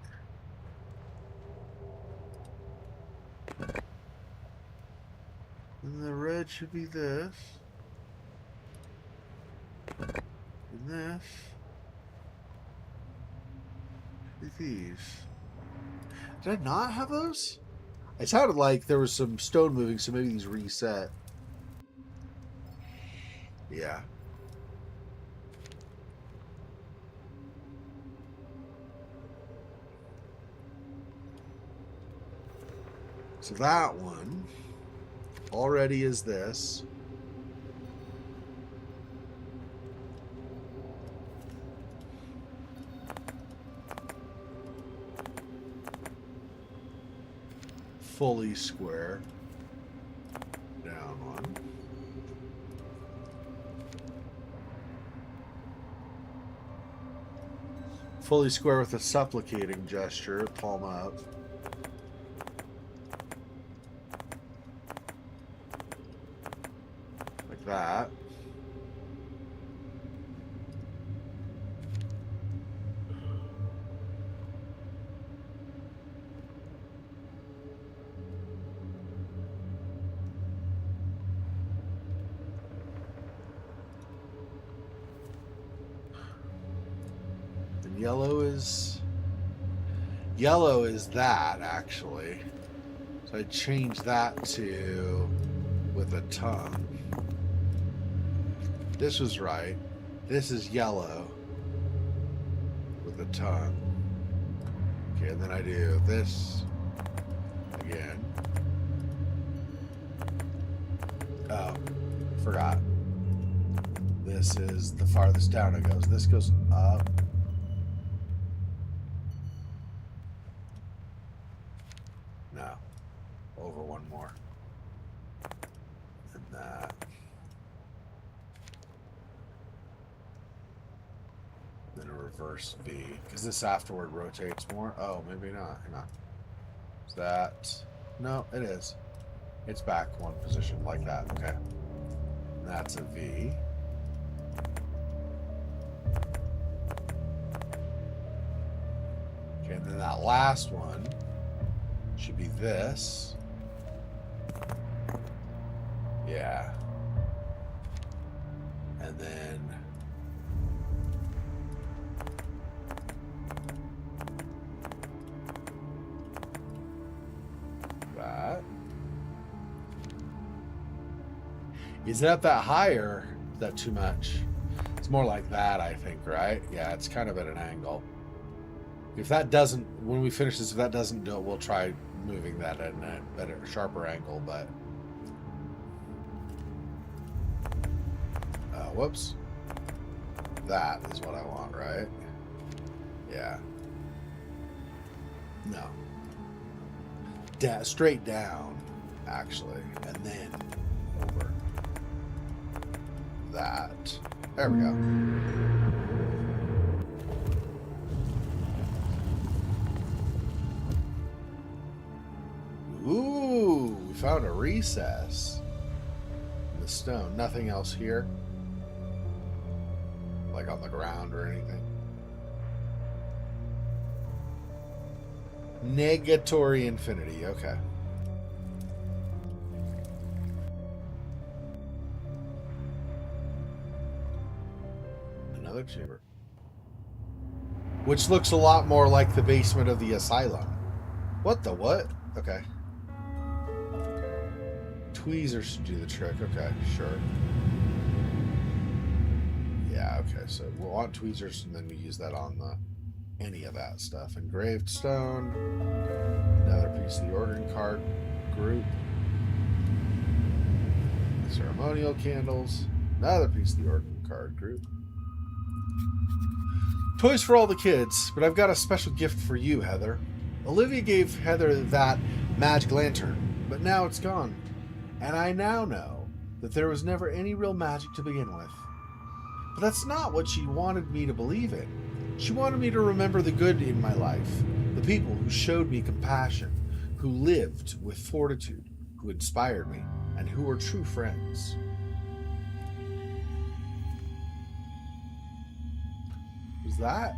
And the red should be this. And this. Should be these. Did I not have those? It sounded like there was some stone moving, so maybe these reset. Yeah. So that one already is this. Fully square. Down one. Fully square with a supplicating gesture, palm up. Like that. Yellow is that, actually. So I changed that to with a tongue. This was right. This is yellow with a tongue. Okay, and then I do this again. Oh, forgot. This is the farthest down it goes. This goes up. No. Over one more. And that. Then a reverse V. Because this afterward rotates more. Oh, maybe not. Hang on. Is that... No, it is. It's back one position like that. Okay. And that's a V. Okay, and then that last one should be this. Yeah. And then that. Is it up that high or is that too much? It's more like that, I think, right? Yeah, it's kind of at an angle. If that doesn't, when we finish this, if that doesn't do it, we'll try moving that at a better, sharper angle, but... whoops. That is what I want, right? Yeah. No. Straight down, actually, and then over. That. There we go. found a recess in the stone. Nothing else here? Like on the ground or anything? Negatory infinity. Okay. Another chamber. Which looks a lot more like the basement of the asylum. What the what? Okay. Tweezers should do the trick. Okay, sure. Yeah, okay. So we'll want tweezers, and then we use that on the any of that stuff. Engraved stone. Another piece of the organ card group. Ceremonial candles. Another piece of the organ card group. Toys for all the kids, but I've got a special gift for you, Heather. Olivia gave Heather that magic lantern, but now it's gone. And I now know that there was never any real magic to begin with. But that's not what she wanted me to believe in. She wanted me to remember the good in my life, the people who showed me compassion, who lived with fortitude, who inspired me, and who were true friends. Was that?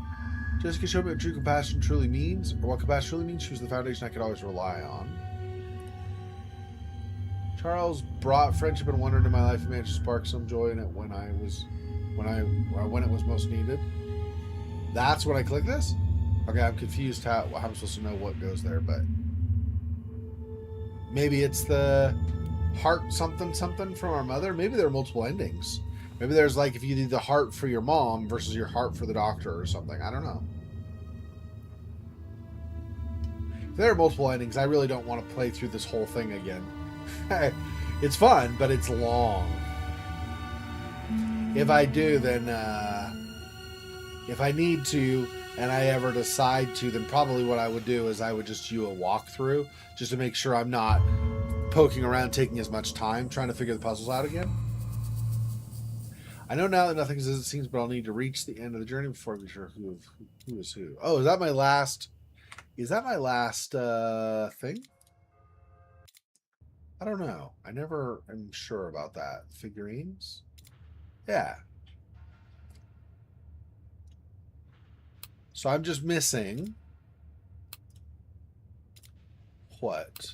Jessica showed me what true compassion truly means, or what compassion truly means. She was the foundation I could always rely on. Charles brought friendship and wonder into my life and managed to spark some joy in it when it was most needed. That's when I click this? Okay, I'm confused how I'm supposed to know what goes there, but maybe it's the heart something from our mother. Maybe there are multiple endings. Maybe there's like if you do the heart for your mom versus your heart for the doctor or something. I don't know. If there are multiple endings, I really don't want to play through this whole thing again. It's fun, but it's long. If I do, then if I need to and I ever decide to, then probably what I would do is I would just do a walkthrough just to make sure I'm not poking around taking as much time trying to figure the puzzles out again. I know now that nothing is as it seems, but I'll need to reach the end of the journey before I be sure who is who. Oh, is that my last? Is that my last thing? I don't know. I never am sure about that. Figurines? Yeah. So I'm just missing what?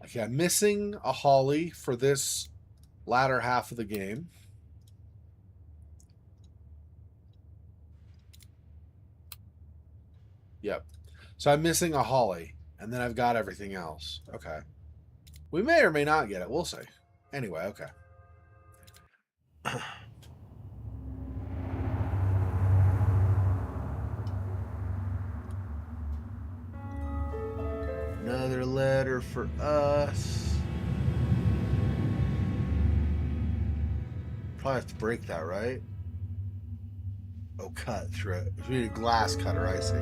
Okay, I'm missing a Holly for this latter half of the game. Yep. So I'm missing a Holly, and then I've got everything else. Okay. We may or may not get it. We'll see. Anyway, okay. Another letter for us. Probably have to break that, right? Oh, cut through it. We need a glass cutter, I see.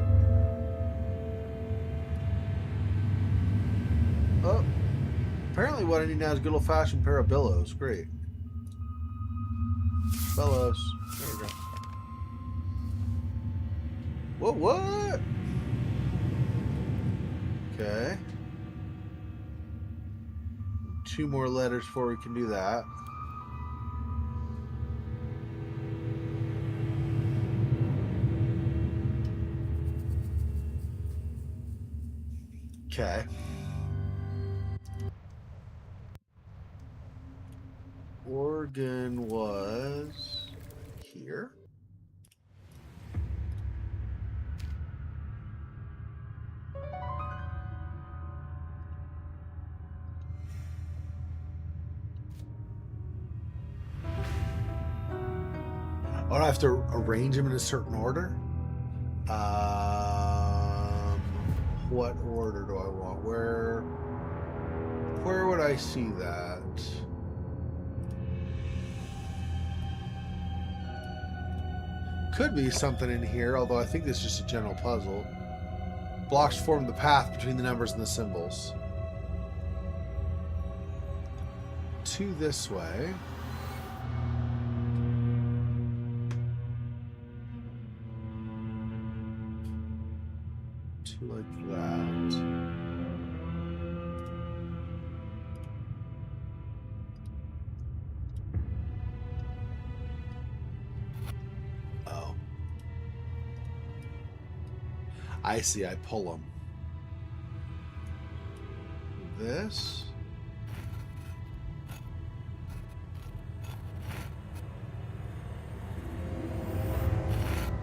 Oh. Apparently what I need now is a good old-fashioned pair of bellows. Great. Bellows. There we go. Whoa, what? Okay. 2 more letters before we can do that. Okay. Organ was here. Oh, I have to arrange them in a certain order? What order do I want? Where would I see that? Could be something in here, although I think this is just a general puzzle. Blocks form the path between the numbers and the symbols. 2 this way. Oh. I see, I pull them. This.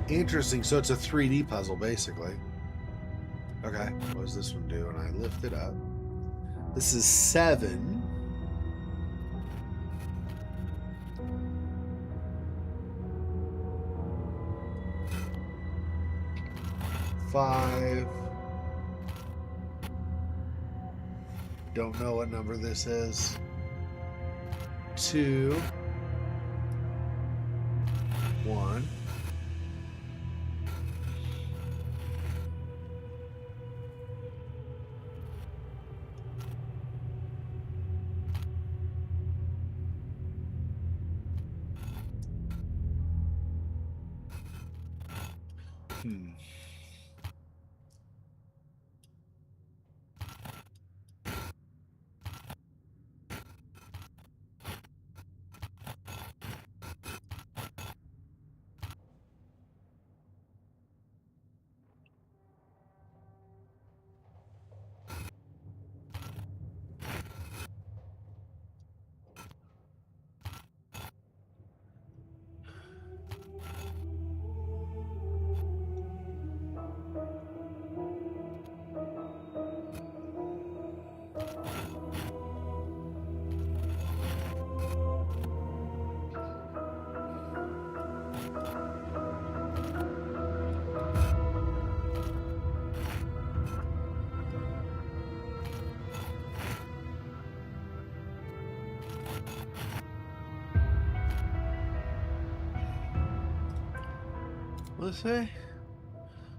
Interesting, so it's a 3D puzzle, basically. Okay, what does this one do? And I lift it up. This is 7. Five. Don't know what number this is. 2. 1. Let's say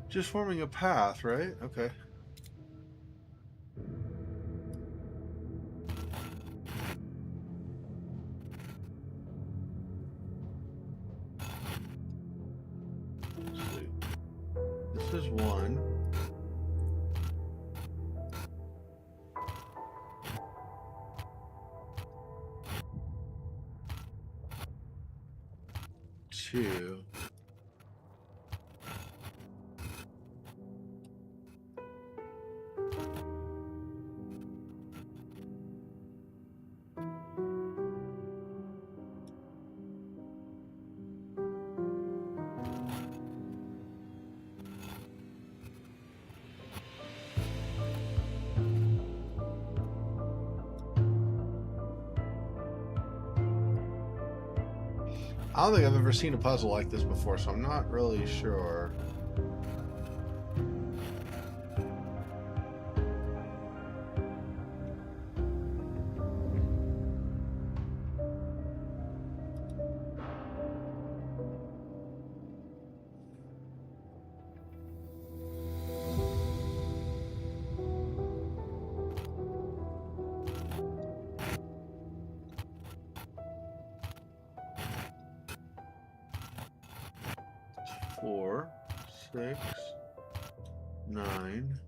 just forming a path, right? Okay. Let's see. This is 1. Two. I don't think I've ever seen a puzzle like this before, so I'm not really sure. Four, 6, 9.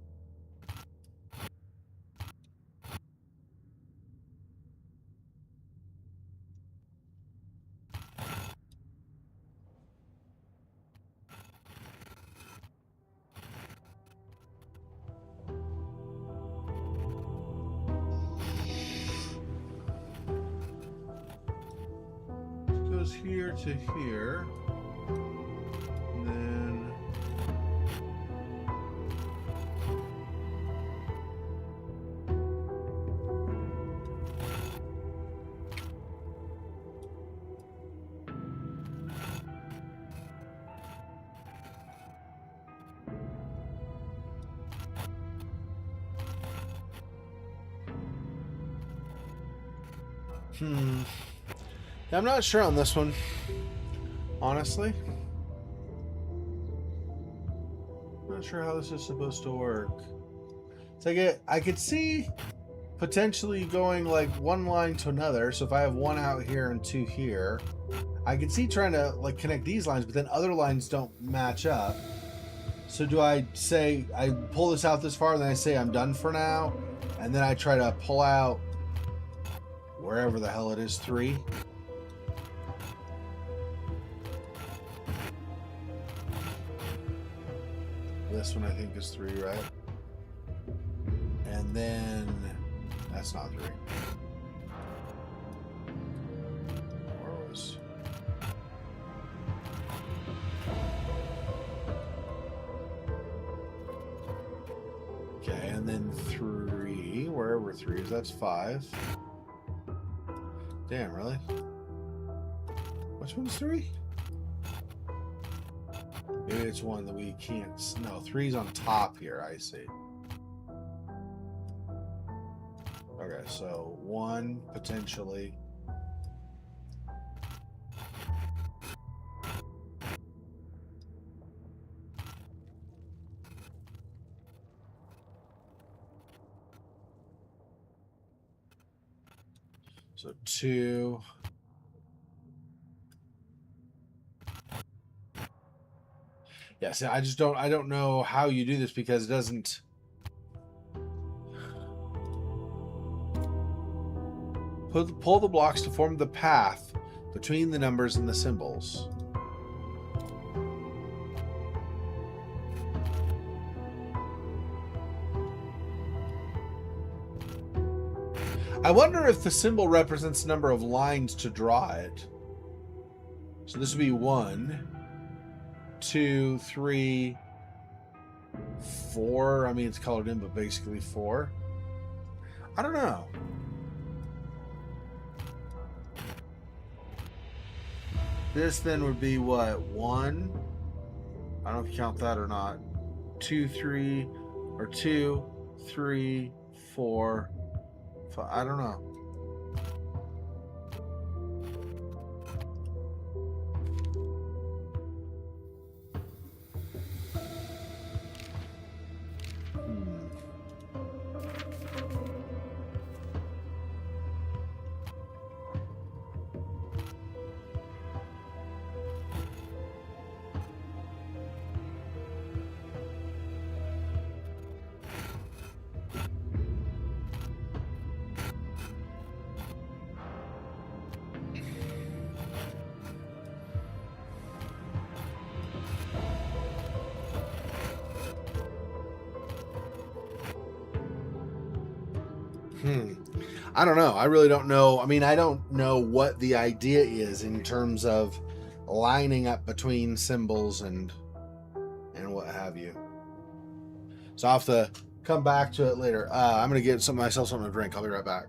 It goes here to here. Yeah, I'm not sure on this one, honestly. I'm not sure how this is supposed to work. So I could see potentially going like one line to another. So if I have 1 out here and 2 here, I could see trying to like connect these lines, but then other lines don't match up. So do I say, I pull this out this far, and then I say I'm done for now, and then I try to pull out wherever the hell it is, 3? This one I think is 3, right? And then that's not 3. Where was? Okay, and then 3, wherever 3 is, that's 5. Damn, really? Which one's 3? Maybe it's one that we can't. No, 3's on top here. I see. Okay, so 1 potentially. So 2. Yeah, see, I don't know how you do this because it doesn't. Pull the blocks to form the path between the numbers and the symbols. I wonder if the symbol represents the number of lines to draw it. So this would be 1, 2, 3, 4. I mean, it's colored in, but basically 4. I don't know. This then would be what? 1? I don't know if you count that or not. 2, 3, or 2, 3, 4, 5. I don't know. I don't know. I really don't know. I mean, I don't know what the idea is in terms of lining up between symbols and what have you. So I'll have to come back to it later. I'm going to get myself something to drink. I'll be right back.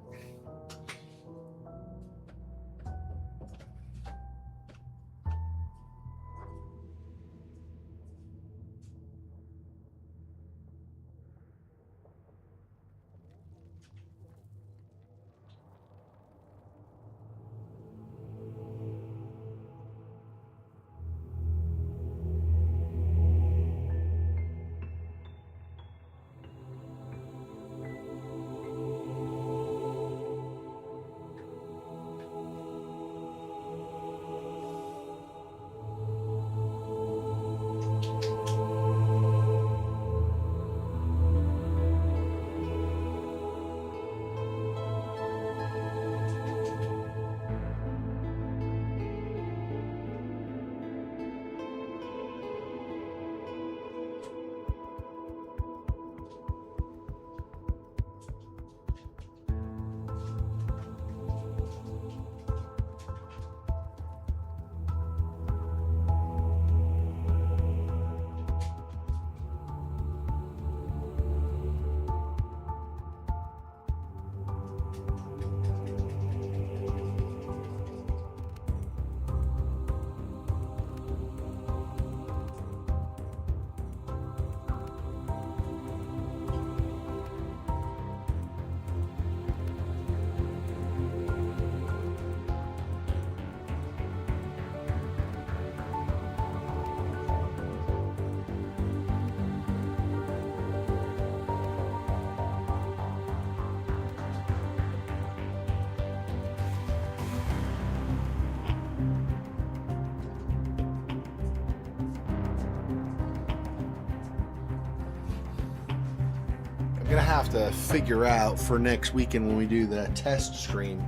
gonna have to figure out for next weekend when we do the test stream.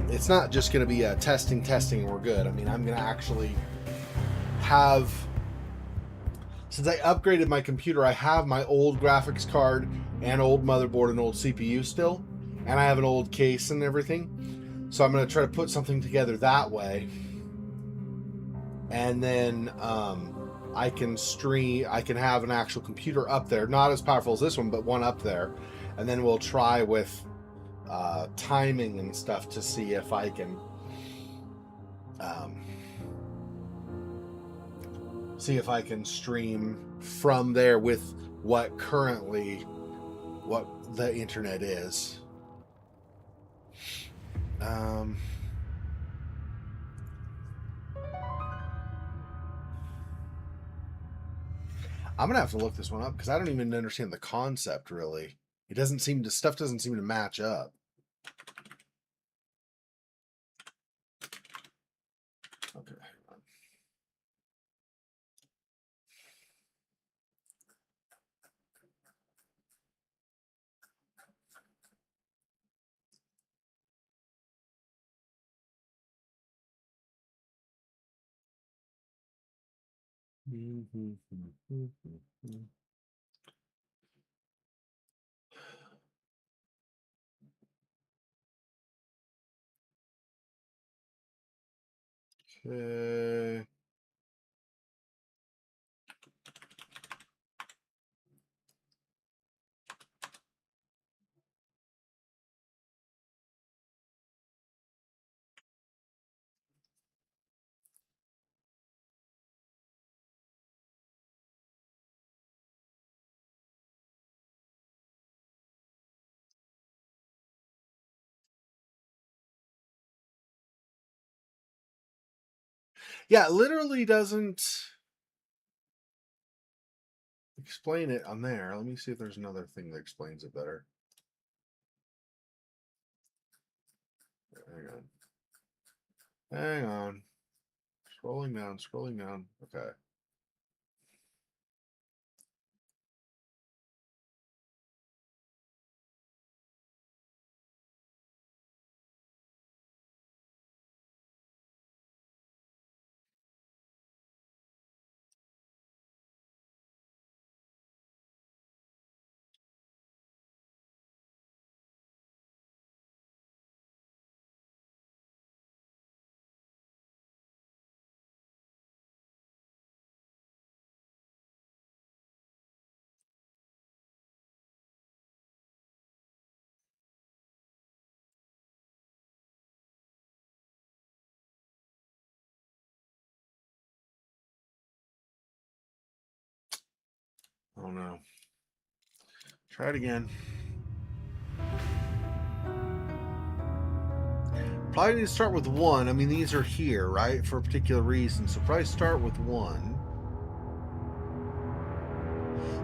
It's not just gonna be a testing, and we're good. I mean, I'm gonna actually have, since I upgraded my computer, I have my old graphics card and old motherboard and old CPU still, and I have an old case and everything. So I'm gonna try to put something together that way, and then I can stream. I can have an actual computer up there, not as powerful as this one, but one up there, and then we'll try with timing and stuff to see if I can stream from there with what the internet is. I'm gonna have to look this one up because I don't even understand the concept really. Stuff doesn't seem to match up. Okay. Okay. Yeah, it literally doesn't explain it on there. Let me see if there's another thing that explains it better. Hang on. Scrolling down. Okay. Oh no. Try it again. Probably need to start with 1. I mean, these are here, right? For a particular reason. So probably start with 1.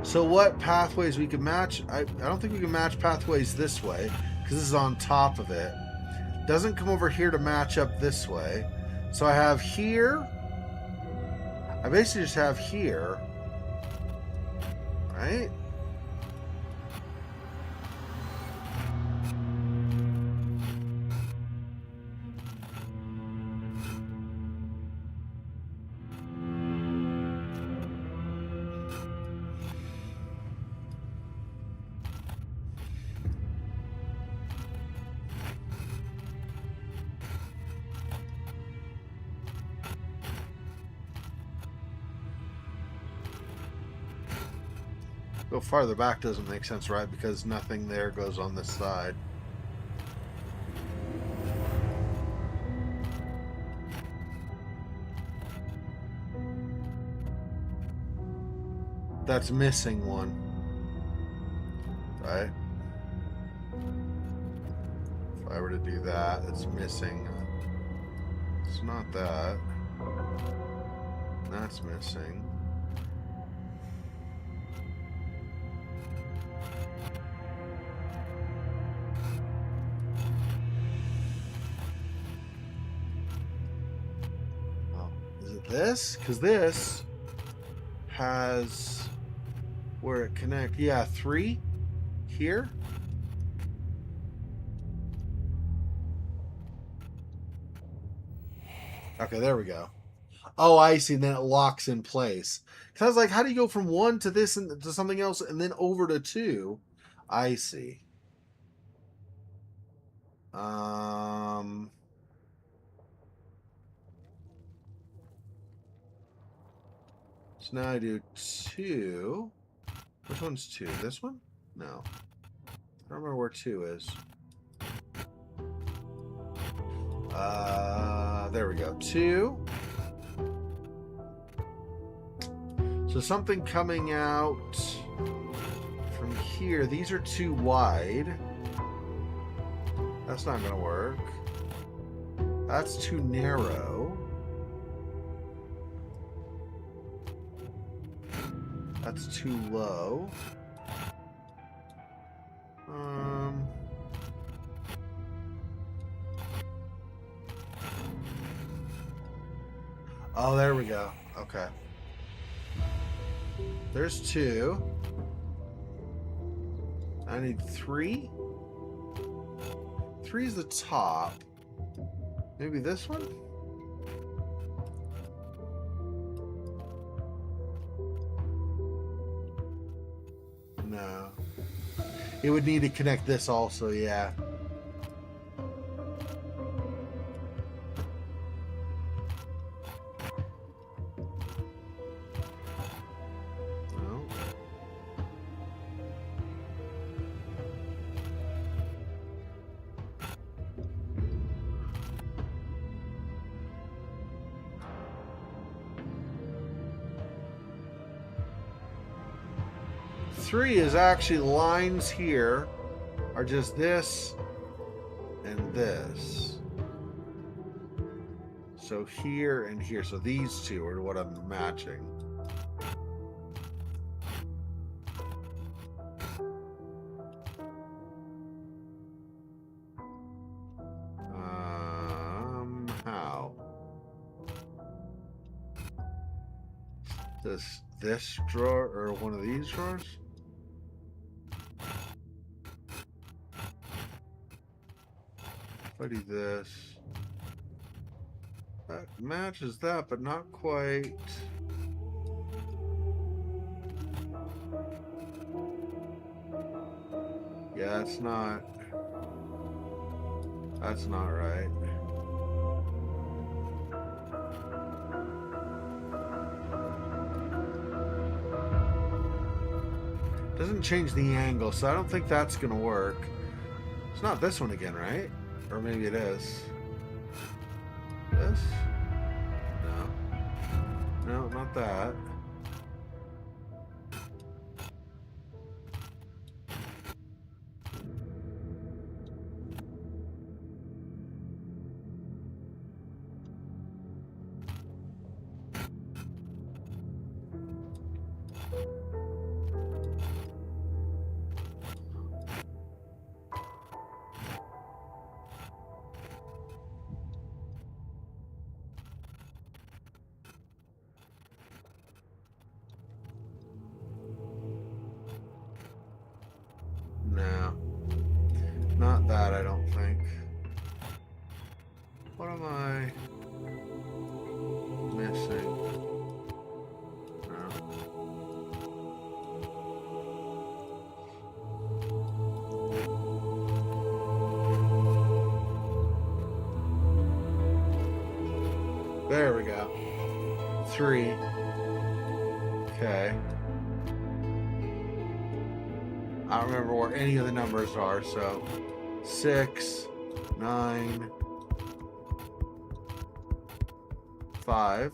So what pathways we can match? I don't think we can match pathways this way because this is on top of it. Doesn't come over here to match up this way. So I have here. I basically just have here. Right? Go farther back doesn't make sense, right? Because nothing there goes on this side. That's missing one. Right? If I were to do that, it's missing. It's not that. That's missing. This, because this has where it connects. Yeah, 3. here. Okay, there we go. Oh, I see. And then it locks in place. Because I was like, how do you go from 1 to this and to something else and then over to 2? I see. So now I do 2. Which one's 2? This one? No. I don't remember where 2 is. There we go. 2. So something coming out from here. These are too wide. That's not going to work. That's too narrow. That's too low. Oh, there we go. Okay. There's 2. I need 3. 3 is the top. Maybe this one? No. It would need to connect this also, yeah. No. Three is actually lines here are just this and this. So here and here. So these two are what I'm matching. How? This drawer or one of these drawers? If I do this, that matches that, but not quite. Yeah, that's not right. Doesn't change the angle, so I don't think that's gonna work. It's not this one again, right? Or maybe it is. This? No. No, not that. No. Not that, I don't think. What am I missing? No. There we go. 3. Okay. I don't remember where any of the numbers are, so 6, 9, 5,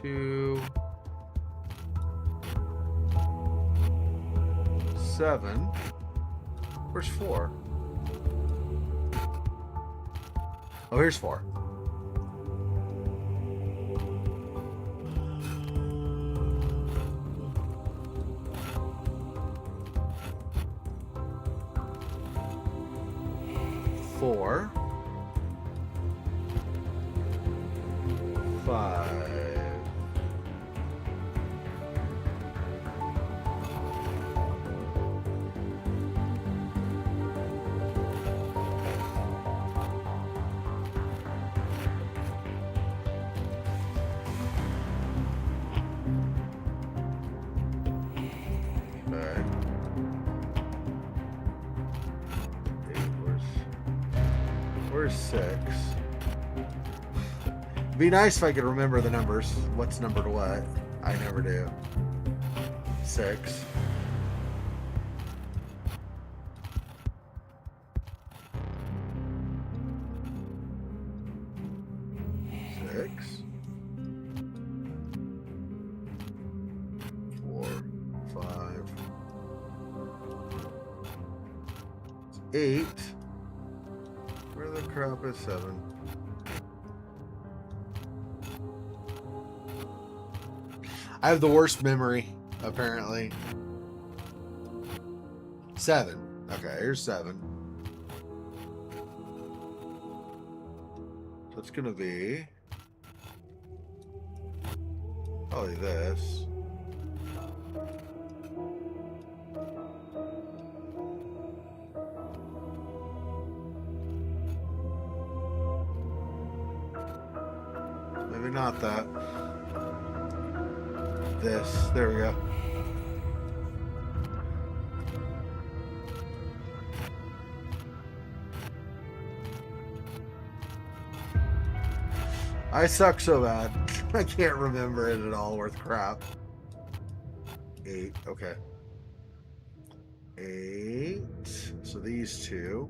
2, 7. Where's 4? Oh, here's 4. Four, 5, here's 6. It'd be nice if I could remember the numbers. What's numbered what? I never do. 6. 6. 4, 5. 8. Where the crap is 7? I have the worst memory, apparently. 7. Okay, here's 7. So it's gonna be probably this. Maybe not that. This. There we go. I suck so bad. I can't remember it at all. Worth crap. 8. Okay. 8. So these two.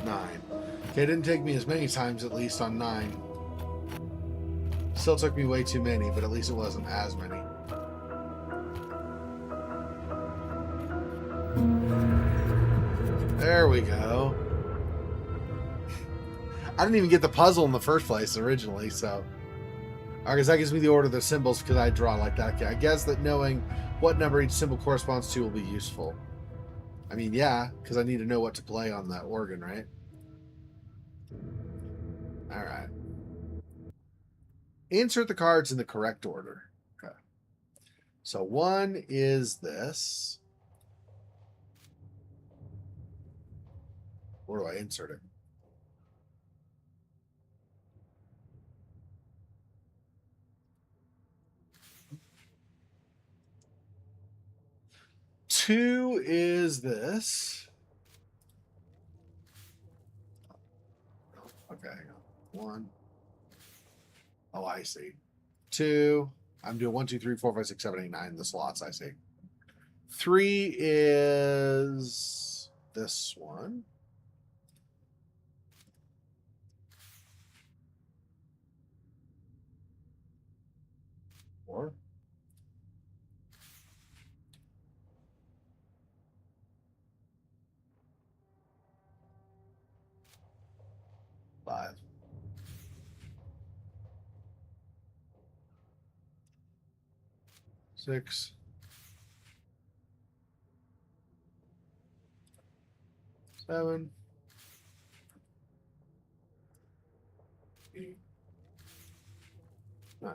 No. Okay, it didn't take me as many times, at least on 9. Still took me way too many, but at least it wasn't as many. There we go. I didn't even get the puzzle in the first place originally, so... I guess that gives me the order of the symbols because I draw like that. Okay, I guess that knowing what number each symbol corresponds to will be useful. I mean, yeah, because I need to know what to play on that organ, right? All right. Insert the cards in the correct order. Okay. So 1 is this. Where do I insert it? Two is this. Okay, hang on. 1. Oh, I see. 2. I'm doing 1, 2, 3, 4, 5, 6, 7, 8, 9. The slots, I see. 3 is this one. 4. 5. 6. 7. 8. 9.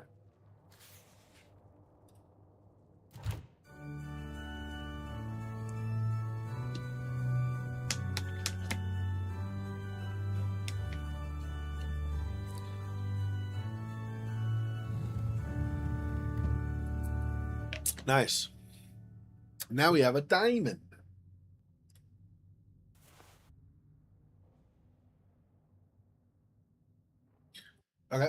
Nice. Now we have a diamond. Okay.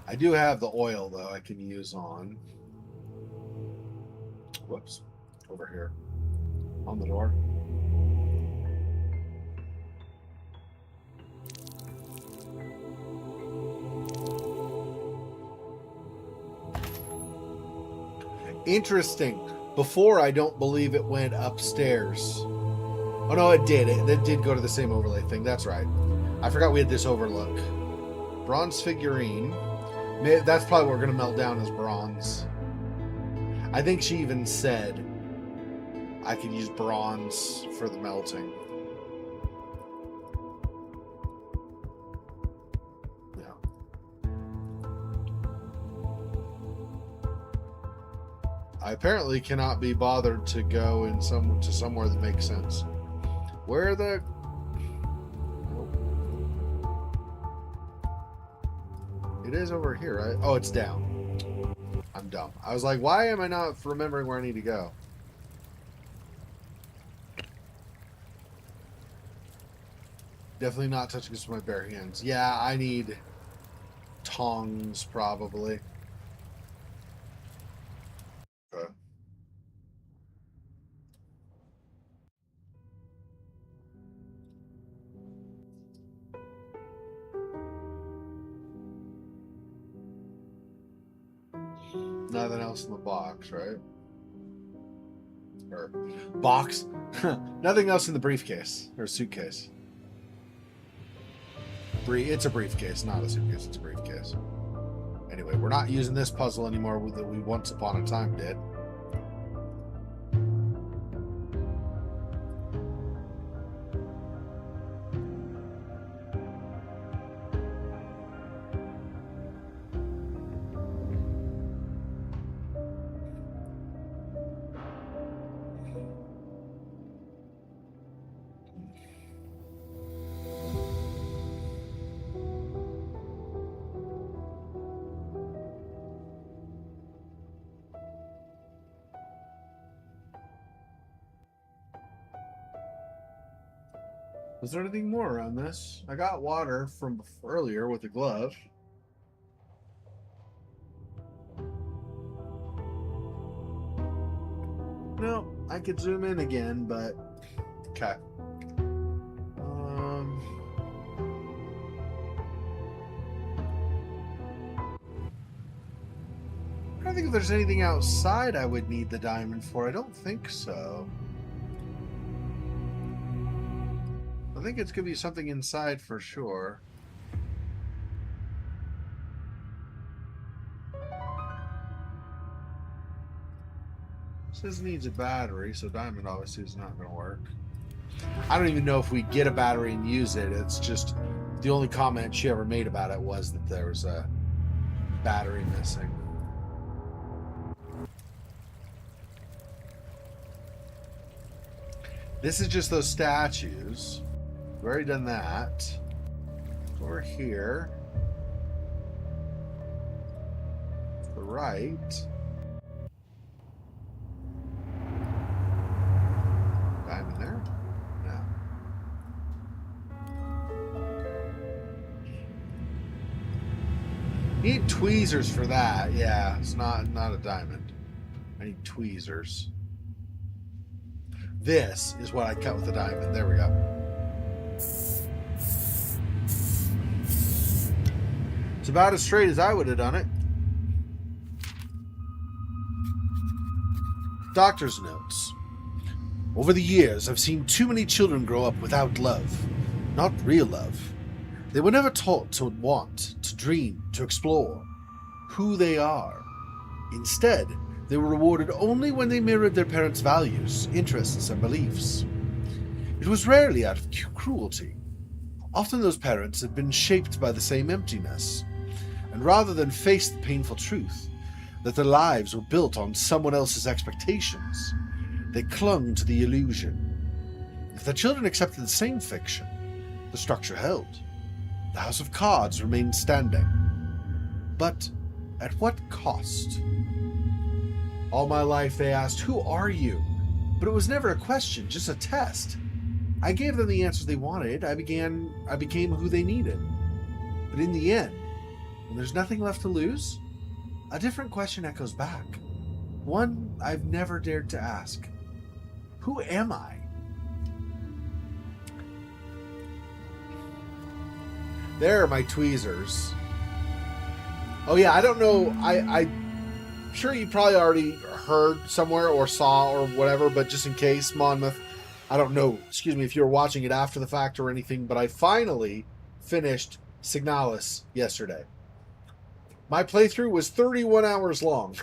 I do have the oil, though, I can use on... Whoops. Over here. On the door. Interesting. Before, I don't believe it went upstairs. Oh no, it did. It did go to the same overlay thing. That's right. I forgot we had this overlook. Bronze figurine. That's probably what we're going to melt down as bronze. I think she even said I could use bronze for the melting. Yeah. I apparently cannot be bothered to go in somewhere that makes sense. Where are the... It is over here, right? Oh, it's down. I'm dumb. I was like, why am I not remembering where I need to go? Definitely not touching this with my bare hands. Yeah, I need tongs, probably. Okay. Nothing else in the box, right? Or box? Nothing else in the briefcase or suitcase. It's a briefcase, not a suitcase. It's a briefcase. Anyway, we're not using this puzzle anymore that we once upon a time did. Was there anything more around this? I got water from earlier with the glove. No, I could zoom in again, but okay. I don't think if there's anything outside I would need the diamond for. I don't think so. I think it's going to be something inside for sure. This needs a battery, so diamond obviously is not going to work. I don't even know if we get a battery and use it. It's just the only comment she ever made about it was that there was a battery missing. This is just those statues. We've already done that. Over here. To the right. Diamond there? No. Need tweezers for that. Yeah, it's not a diamond. I need tweezers. This is what I cut with the diamond. There we go. It's about as straight as I would have done it. Doctor's notes. Over the years, I've seen too many children grow up without love. Not real love. They were never taught to want, to dream, to explore who they are. Instead, they were rewarded only when they mirrored their parents' values, interests, and beliefs. It was rarely out of cruelty. Often those parents had been shaped by the same emptiness, and rather than face the painful truth that their lives were built on someone else's expectations, they clung to the illusion. If the children accepted the same fiction, the structure held. The house of cards remained standing. But at what cost? All my life they asked, "Who are you?" But it was never a question, just a test. I gave them the answers they wanted. I became who they needed. But in the end, when there's nothing left to lose, a different question echoes back. One I've never dared to ask. Who am I? There are my tweezers. Oh yeah, I don't know. sure you probably already heard somewhere or saw or whatever, but just in case, Monmouth, I don't know, excuse me, if you're watching it after the fact or anything, but I finally finished Signalis yesterday. My playthrough was 31 hours long.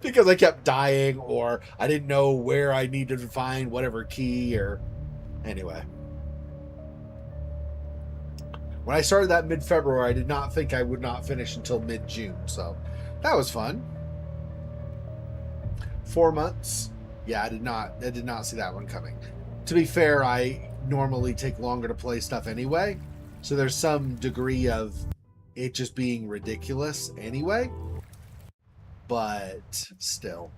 Because I kept dying, or I didn't know where I needed to find whatever key, or... Anyway. When I started that mid-February, I did not think I would not finish until mid-June, so that was fun. 4 months. Yeah, I did not see that one coming. To be fair, I normally take longer to play stuff anyway, so there's some degree of it just being ridiculous anyway. But still.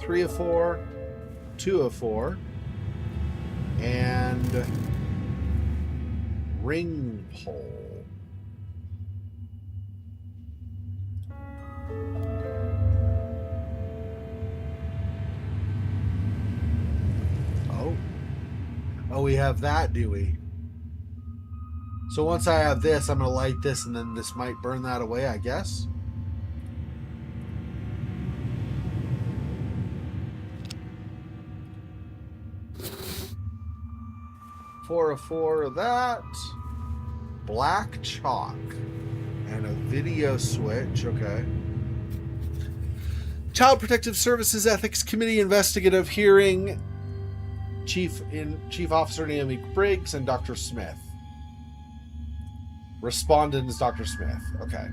Three of 4, 2 of 4, and ring pole. Oh, we have that, do we? So once I have this, I'm going to light this, and then this might burn that away, I guess. Four of 4 of that. Black chalk. And a video switch, okay. Child Protective Services Ethics Committee investigative hearing. Chief Officer Naomi Briggs and Dr. Smith. Respondent is Dr. Smith. Okay.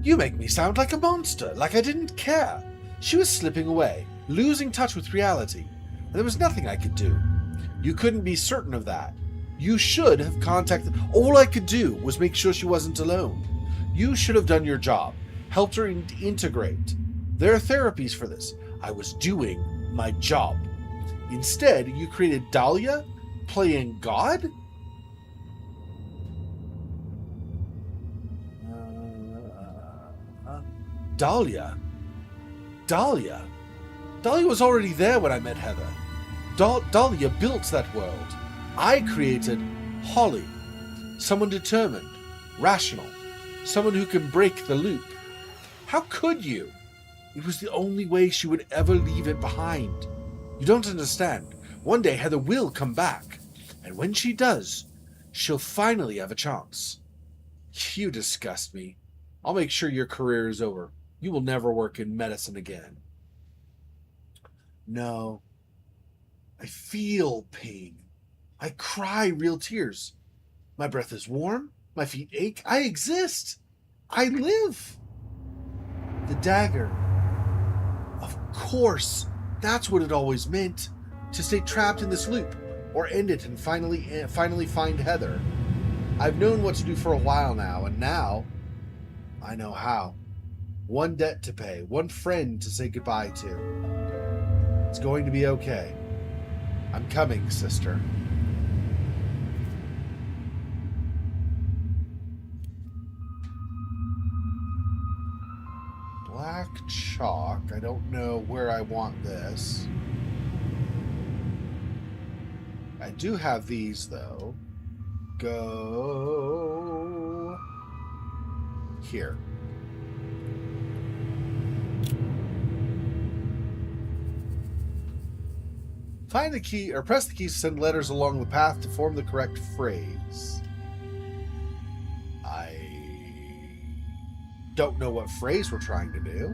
You make me sound like a monster, like I didn't care. She was slipping away, losing touch with reality, and there was nothing I could do. You couldn't be certain of that. You should have contacted... All I could do was make sure she wasn't alone. You should have done your job, helped her integrate. There are therapies for this. I was doing my job. Instead, you created Dahlia, playing God? Dahlia? Dahlia was already there when I met Heather. Dahlia built that world. I created Holly. Someone determined, rational, someone who can break the loop. How could you? It was the only way she would ever leave it behind. You don't understand. One day Heather will come back. And when she does, she'll finally have a chance. You disgust me. I'll make sure your career is over. You will never work in medicine again. No. I feel pain. I cry real tears. My breath is warm. My feet ache. I exist. I live. The dagger. Of course. That's what it always meant. To stay trapped in this loop. Or end it and finally find Heather. I've known what to do for a while now, and now I know how. One debt to pay, one friend to say goodbye to. It's going to be okay. I'm coming, sister. Black chalk. I don't know where I want this. I do have these, though. Go here. Find the key, or press the keys to send letters along the path to form the correct phrase. I don't know what phrase we're trying to do.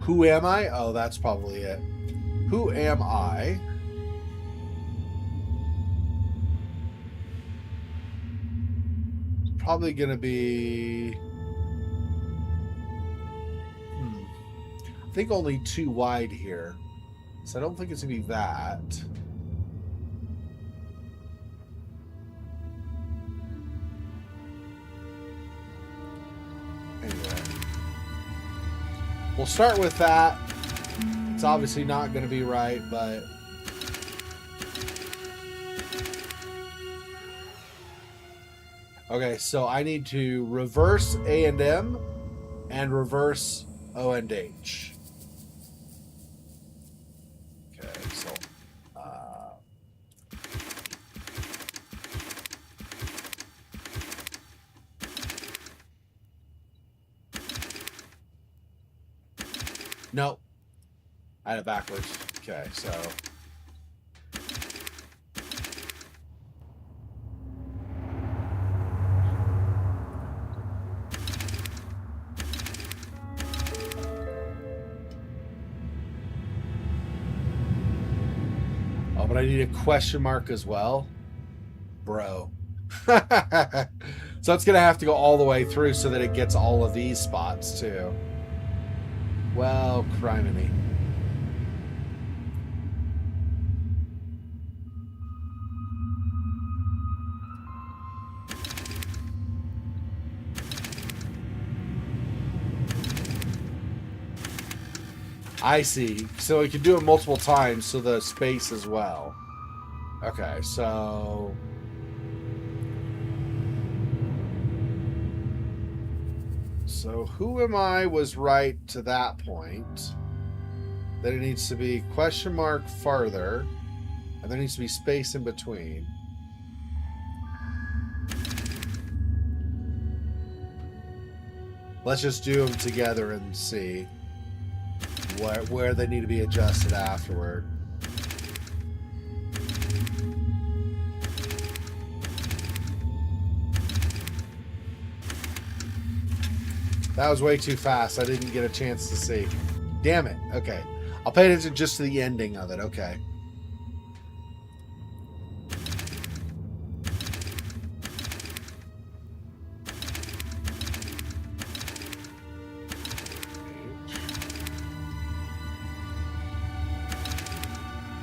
Who am I? Oh, that's probably it. Who am I? It's probably going to be... I think only 2 wide here. So I don't think it's going to be that. Anyway. We'll start with that. It's obviously not going to be right, but... Okay, so I need to reverse A and M and reverse O and H. Okay, so no, I had it backwards. Okay, so oh, but I need a question mark as well, bro. So it's gonna have to go all the way through so that it gets all of these spots too. Well, criminy. I see. So we can do it multiple times, so the space as well. Okay, so who am I was right to that point. Then it needs to be question mark farther, and there needs to be space in between. Let's just do them together and see where they need to be adjusted afterward. That was way too fast. I didn't get a chance to see. Damn it. Okay. I'll pay attention just to the ending of it. Okay.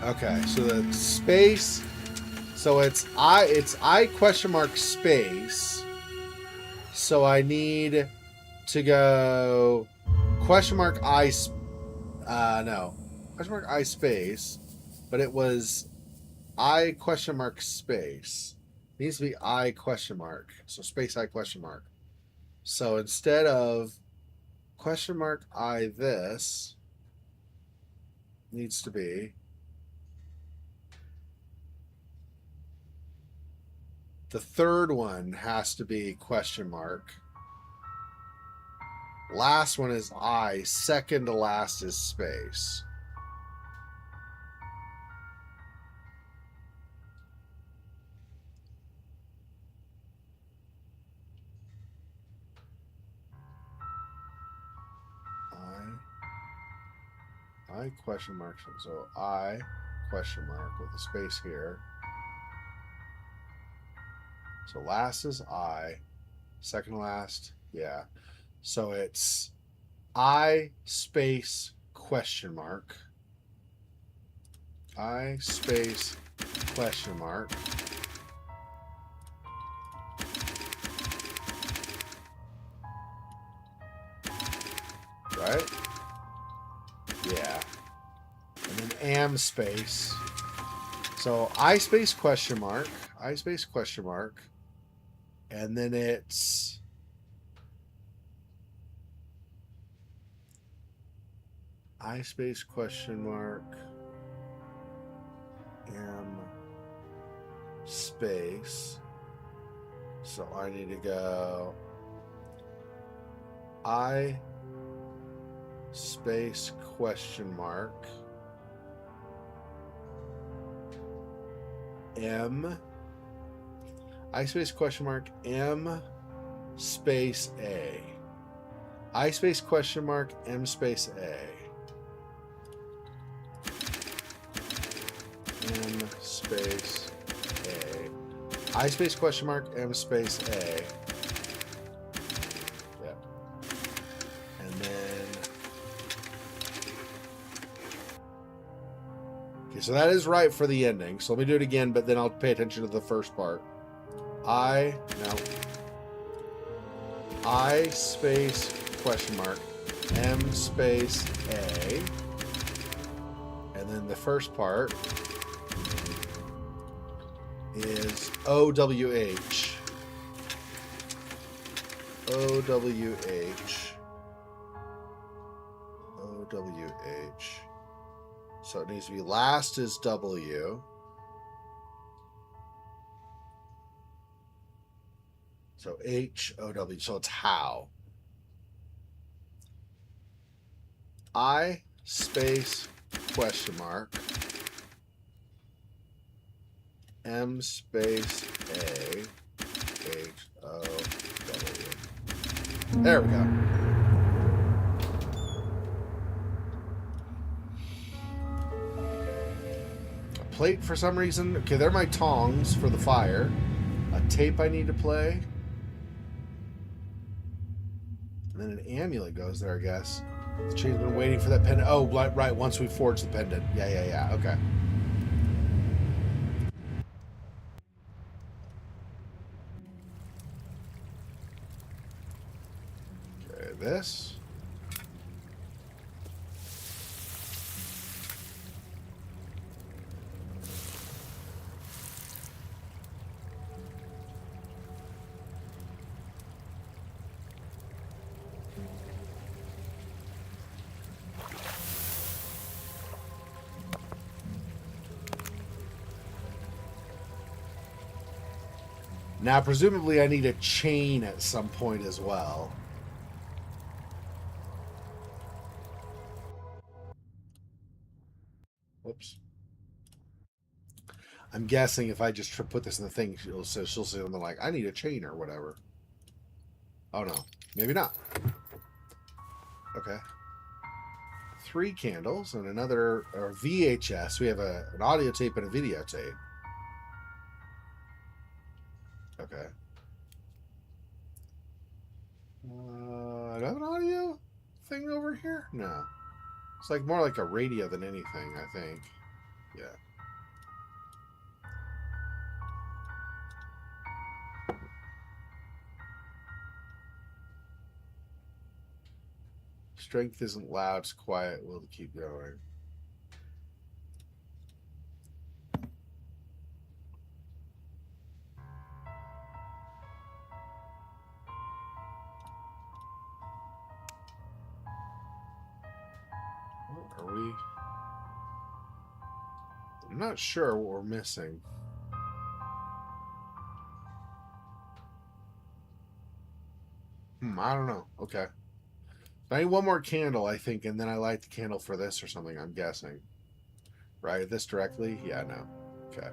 Okay, so the space, so it's I question mark space. So I need to go question mark I no, question mark I space, but it was I question mark space. It needs to be I question mark. So space I question mark. So instead of question mark I this needs to be the third one has to be question mark. Last one is I. Second to last is space. I question mark. So I question mark with a space here. So last is I. Second to last, yeah. So it's I space question mark. I space question mark. Right? Yeah. And then am space. So I space question mark. I space question mark. And then it's I space question mark. Am space. So I need to go I space question mark M I space question mark M space A. I space question mark M space A. M space A. I space question mark M space A. Yep. And then okay, so that is right for the ending. So let me do it again, but then I'll pay attention to the first part. I space question mark M space A. And then the first part is OWH. OWH. OWH. So it needs to be last is W. So HOW. So it's how. I space question mark. M space A HOW. There we go. A plate for some reason. Okay, they're my tongs for the fire. A tape I need to play. And then an amulet goes there, I guess. The chain's been waiting for that pendant. Oh, right. Once we forge the pendant. Yeah. Okay. Okay, this. Now, presumably, I need a chain at some point as well. Whoops. I'm guessing if I just put this in the thing, she'll say something like, I need a chain or whatever. Oh, no. Maybe not. Okay. 3 candles and another VHS. We have an audio tape and a videotape. Okay. I have an audio thing over here? No. It's like more like a radio than anything, I think. Yeah. Strength isn't loud, it's quiet. We'll keep going. What are we? I'm not sure what we're missing. I don't know. Okay. I need one more candle, I think, and then I light the candle for this or something, I'm guessing. Right? This directly? Yeah, no. Okay.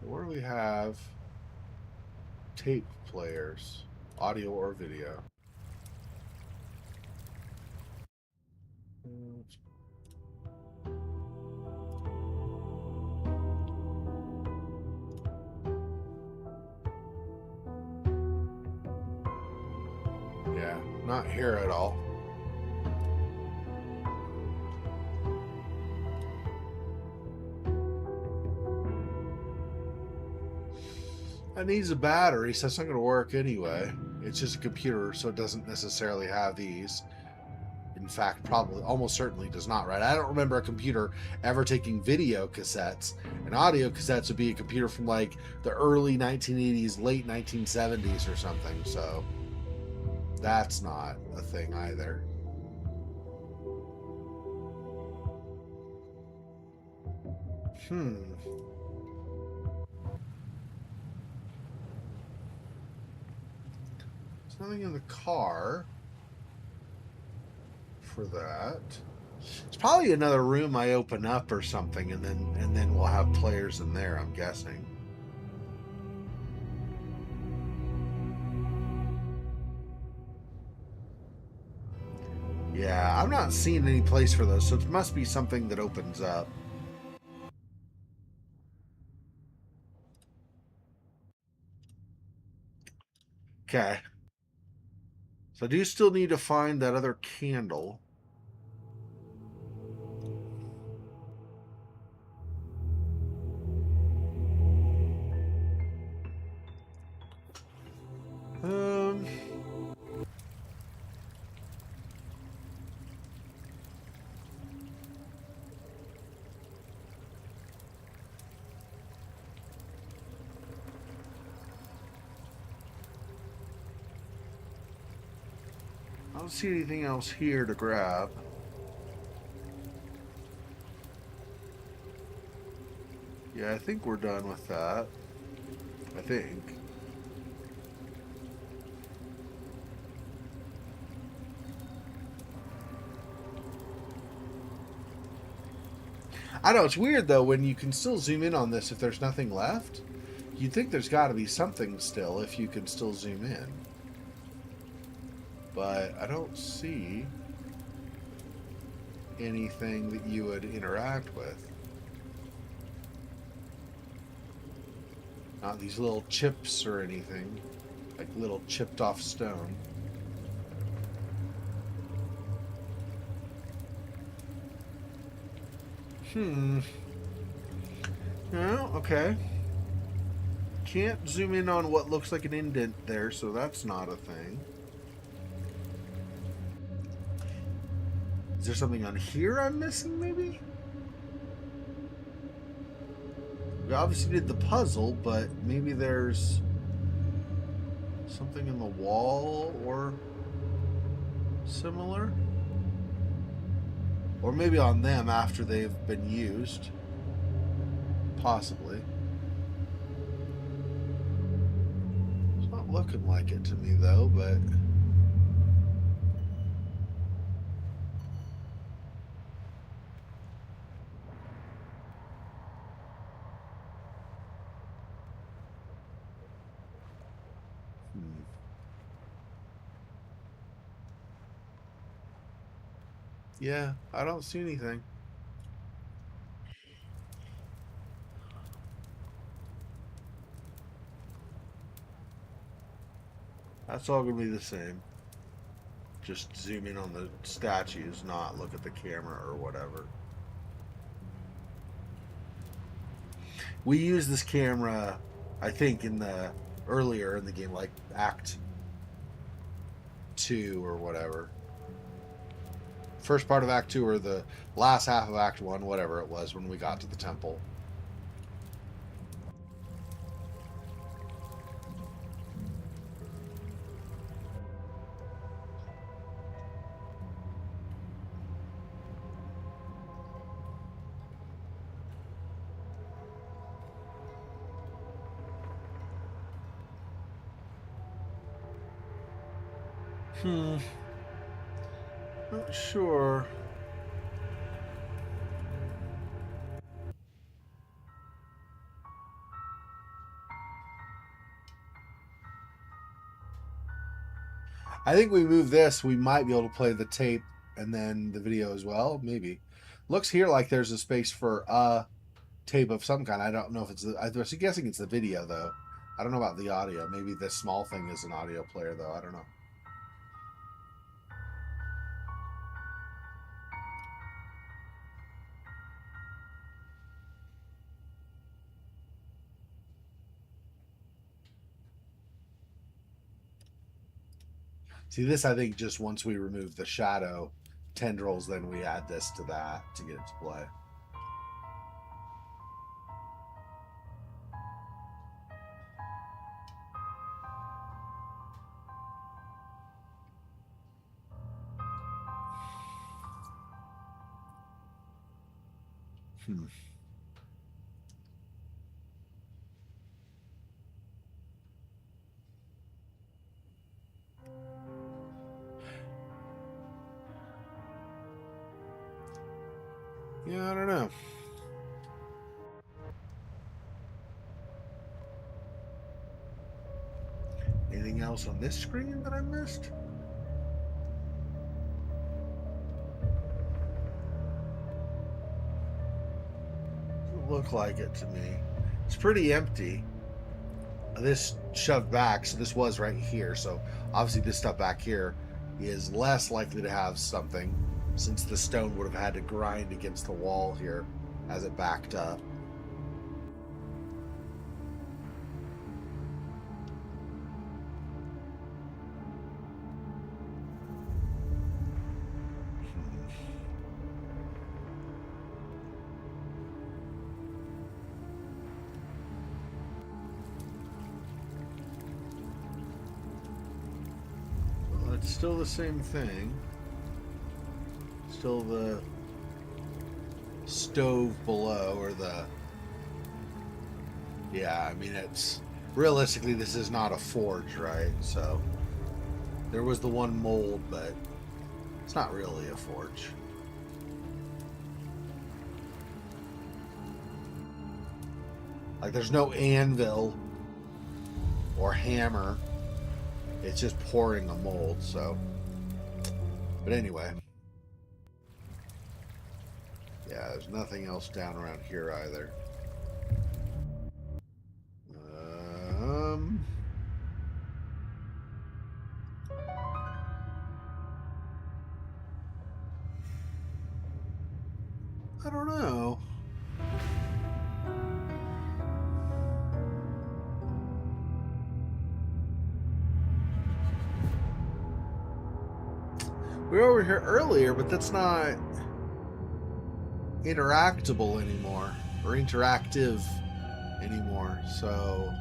Where do we have tape players? Audio or video? Yeah, not here at all. That needs a battery, so it's not going to work anyway. It's just a computer, so it doesn't necessarily have these. In fact, probably, almost certainly does not, right? I don't remember a computer ever taking video cassettes. And audio cassettes would be a computer from like the early 1980s, late 1970s or something, so that's not a thing either. There's nothing in the car for that. It's probably another room I open up or something, and then we'll have players in there, I'm guessing. Yeah, I'm not seeing any place for those, so it must be something that opens up. Okay. So I do still need to find that other candle. I don't see anything else here to grab. Yeah, I think we're done with that. I think. I know, it's weird though when you can still zoom in on this if there's nothing left. You'd think there's got to be something still if you can still zoom in. But I don't see anything that you would interact with. Not these little chips or anything. Like little chipped off stone. Oh, okay. Can't zoom in on what looks like an indent there, so that's not a thing. Is there something on here I'm missing, maybe? We obviously did the puzzle, but maybe there's something in the wall or similar? Or maybe on them after they've been used. Possibly. It's not looking like it to me though, but... Yeah, I don't see anything. That's all going to be the same. Just zoom in on the statues, not look at the camera or whatever. We used this camera, I think, earlier in the game, like Act 2 or whatever. First part of Act 2 or the last half of Act 1, whatever it was, when we got to the temple. Not sure. I think we move this, we might be able to play the tape and then the video as well. Maybe. Looks here like there's a space for a tape of some kind. I don't know if it's I was guessing it's the video though. I don't know about the audio. Maybe this small thing is an audio player though. I don't know. See, this I think just once we remove the shadow tendrils, then we add this to that to get it to play. Yeah, I don't know. Anything else on this screen that I missed? Doesn't look like it to me. It's pretty empty. This shoved back, so this was right here. So obviously this stuff back here is less likely to have something, since the stone would have had to grind against the wall here as it backed up. Still the same thing. Still the stove below, or the... Yeah, I mean, it's... Realistically, this is not a forge, right? So, there was the one mold, but it's not really a forge. Like, there's no anvil or hammer. It's just pouring a mold, so... But anyway. Yeah, there's nothing else down around here either. I don't know. We were over here earlier, but that's not interactable anymore, or interactive anymore, so...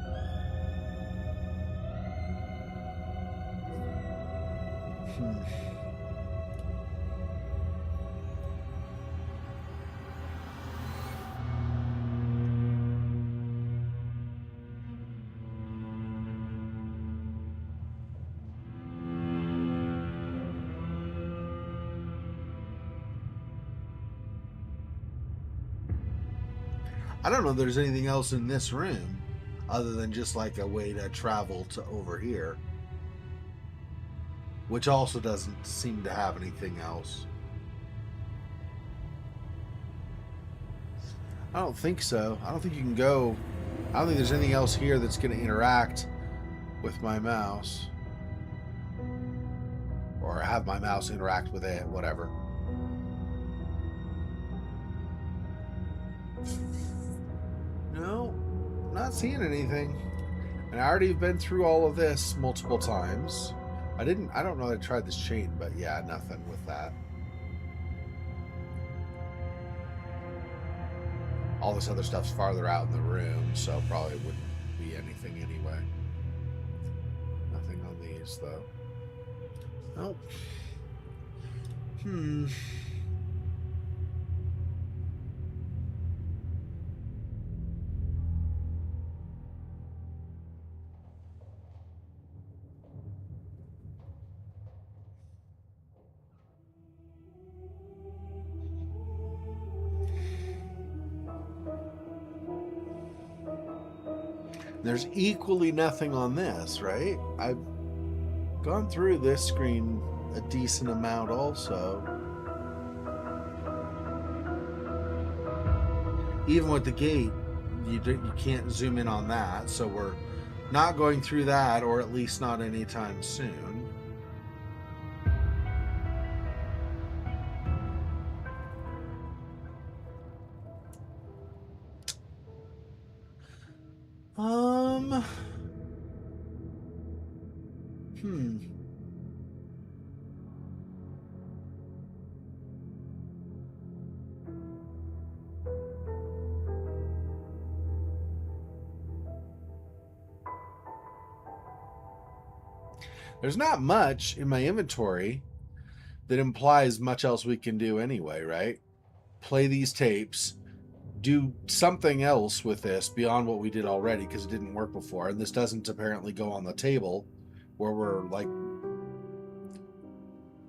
I don't know if there's anything else in this room other than just like a way to travel to over here, which also doesn't seem to have anything else. I don't think so. I don't think you can go... I don't think there's anything else here that's going to interact with my mouse. Or have my mouse interact with it, whatever. No, not seeing anything. And I already have been through all of this multiple times. I don't know that I tried this chain, but yeah, nothing with that. All this other stuff's farther out in the room, so probably wouldn't be anything anyway. Nothing on these, though. Nope. There's equally nothing on this, right? I've gone through this screen a decent amount also. Even with the gate, you can't zoom in on that, so we're not going through that, or at least not anytime soon. There's not much in my inventory that implies much else we can do anyway, right? Play these tapes, do something else with this beyond what we did already, because it didn't work before, and this doesn't apparently go on the table where we're like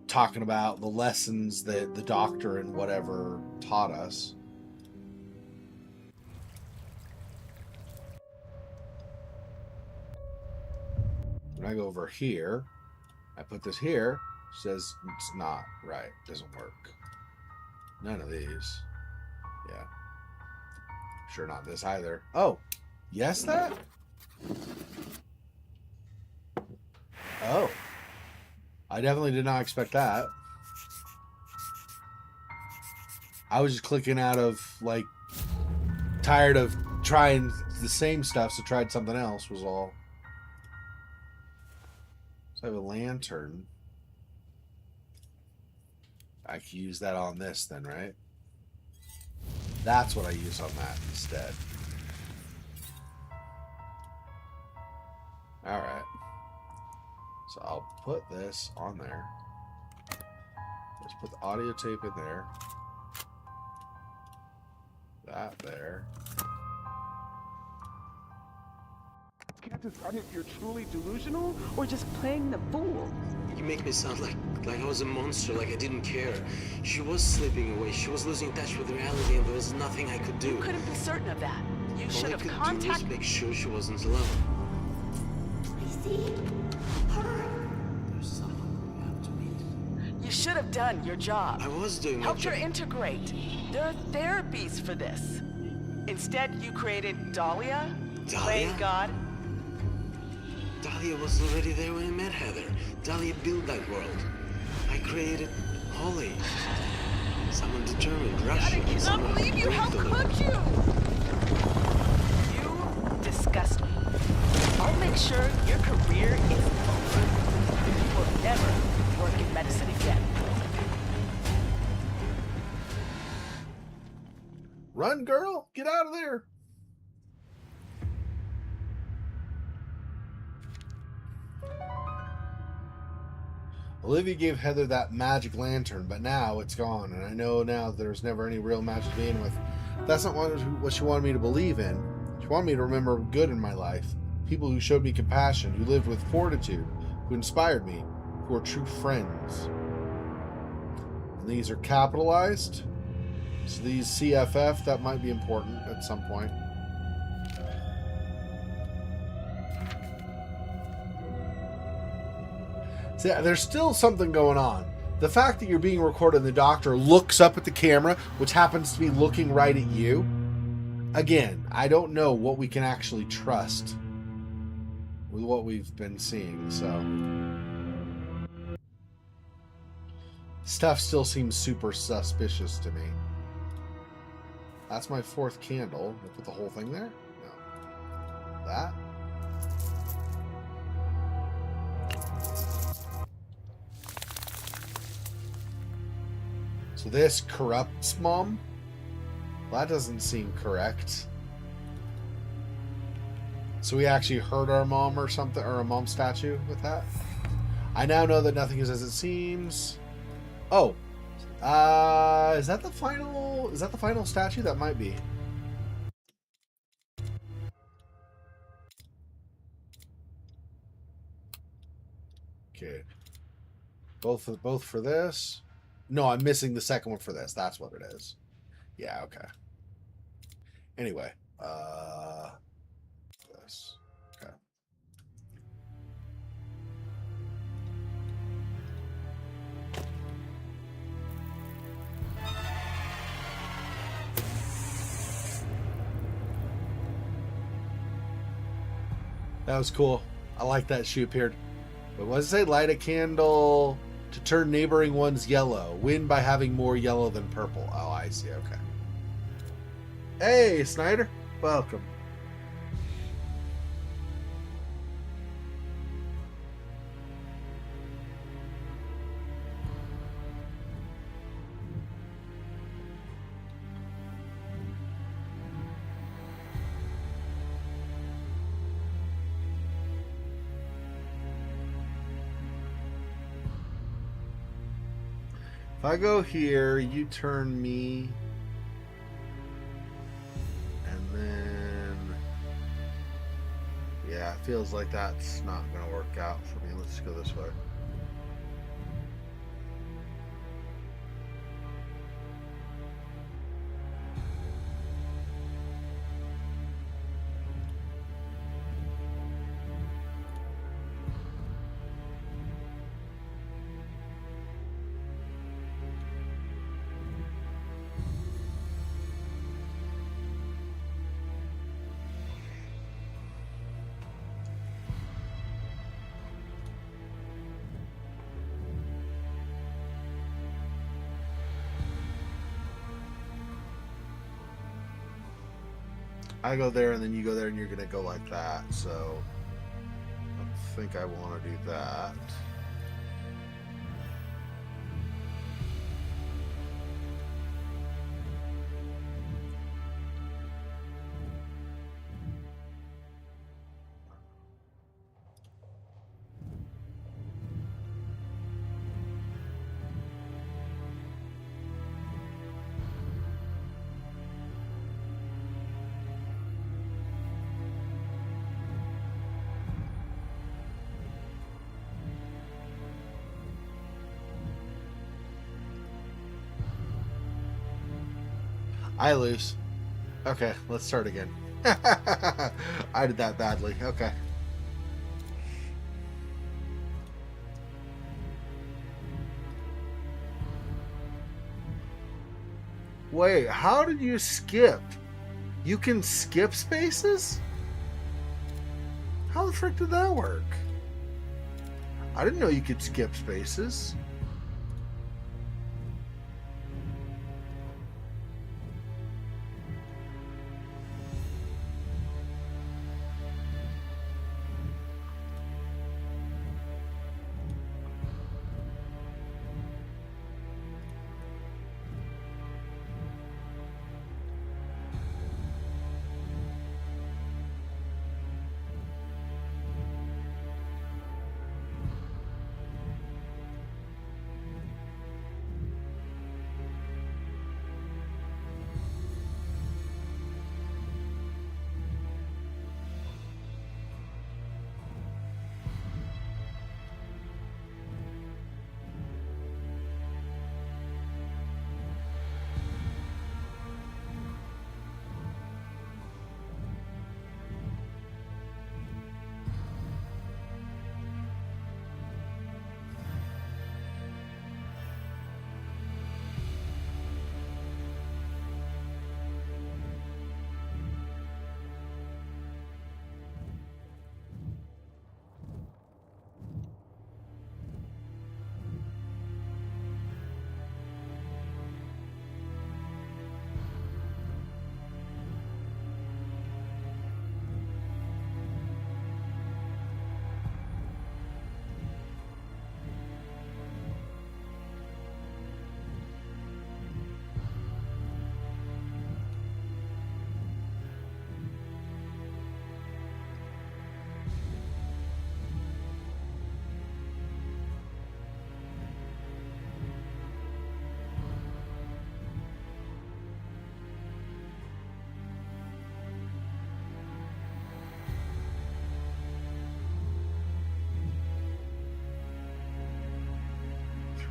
talking about the lessons that the doctor and whatever taught us. When I go over here, I put this here, says it's not right, doesn't work. None of these. Yeah. Sure not this either. Oh, yes that? Oh. I definitely did not expect that. I was just clicking out of, like, tired of trying the same stuff, so tried something else was all. So I have a lantern. I can use that on this then, right? That's what I use on that instead. Alright. So I'll put this on there. Just put the audio tape in there. That there. Can't decide if you're truly delusional or just playing the fool. You make me sound like I was a monster, like I didn't care. She was slipping away. She was losing touch with reality, and there was nothing I could do. You couldn't be certain of that. You should have All I could do contacted. was make sure she wasn't alone. Lacey, her. There's someone we have to meet. You should have done your job. I was doing my Helped her job. integrate. There are therapies for this. Instead, you created Dahlia, playing Dahlia? God. Dahlia was already there when I met Heather. Dahlia built that world. I created Holly. Someone determined, I rational, cannot someone believe you. How predictable. could you? You disgust me. I'll make sure your career is over. You will never work in medicine again. Run, girl! Get out of there! Olivia gave Heather that magic lantern, but now it's gone, and I know now that there's never any real magic to begin with. That's not what she wanted me to believe in. She wanted me to remember good in my life. People who showed me compassion, who lived with fortitude, who inspired me, who are true friends. And these are capitalized. So these CFF, that might be important at some point. So yeah, there's still something going on. The fact that you're being recorded and the doctor looks up at the camera, which happens to be looking right at you. Again, I don't know what we can actually trust with what we've been seeing, so. Stuff still seems super suspicious to me. That's my fourth candle. I put the whole thing there? No. That? So this corrupts Mom? Well, that doesn't seem correct. So we actually hurt our mom or something, or a mom statue with that? I now know that nothing is as it seems. Oh. Is that the final statue? That might be. Okay. Both for this. No, I'm missing the second one for this. That's what it is. Yeah, okay. Anyway, this. Okay. That was cool. I like that she appeared. But what does it say? Light a candle to turn neighboring ones yellow. Win by having more yellow than purple. Oh, I see. Okay. Hey, Snyder. Welcome. If I go here, you turn me, and then, yeah, it feels like that's not going to work out for me. Let's go this way. I go there and then you go there and you're going to go like that. So I don't think I want to do that. I lose. Okay, let's start again. I did that badly. Okay. Wait, how did you skip? You can skip spaces? How the frick did that work? I didn't know you could skip spaces.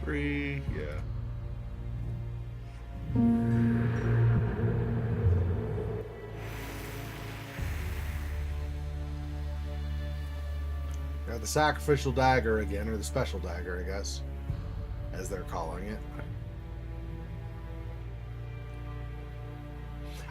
Three, yeah. Got the sacrificial dagger again, or the special dagger, I guess, as they're calling it.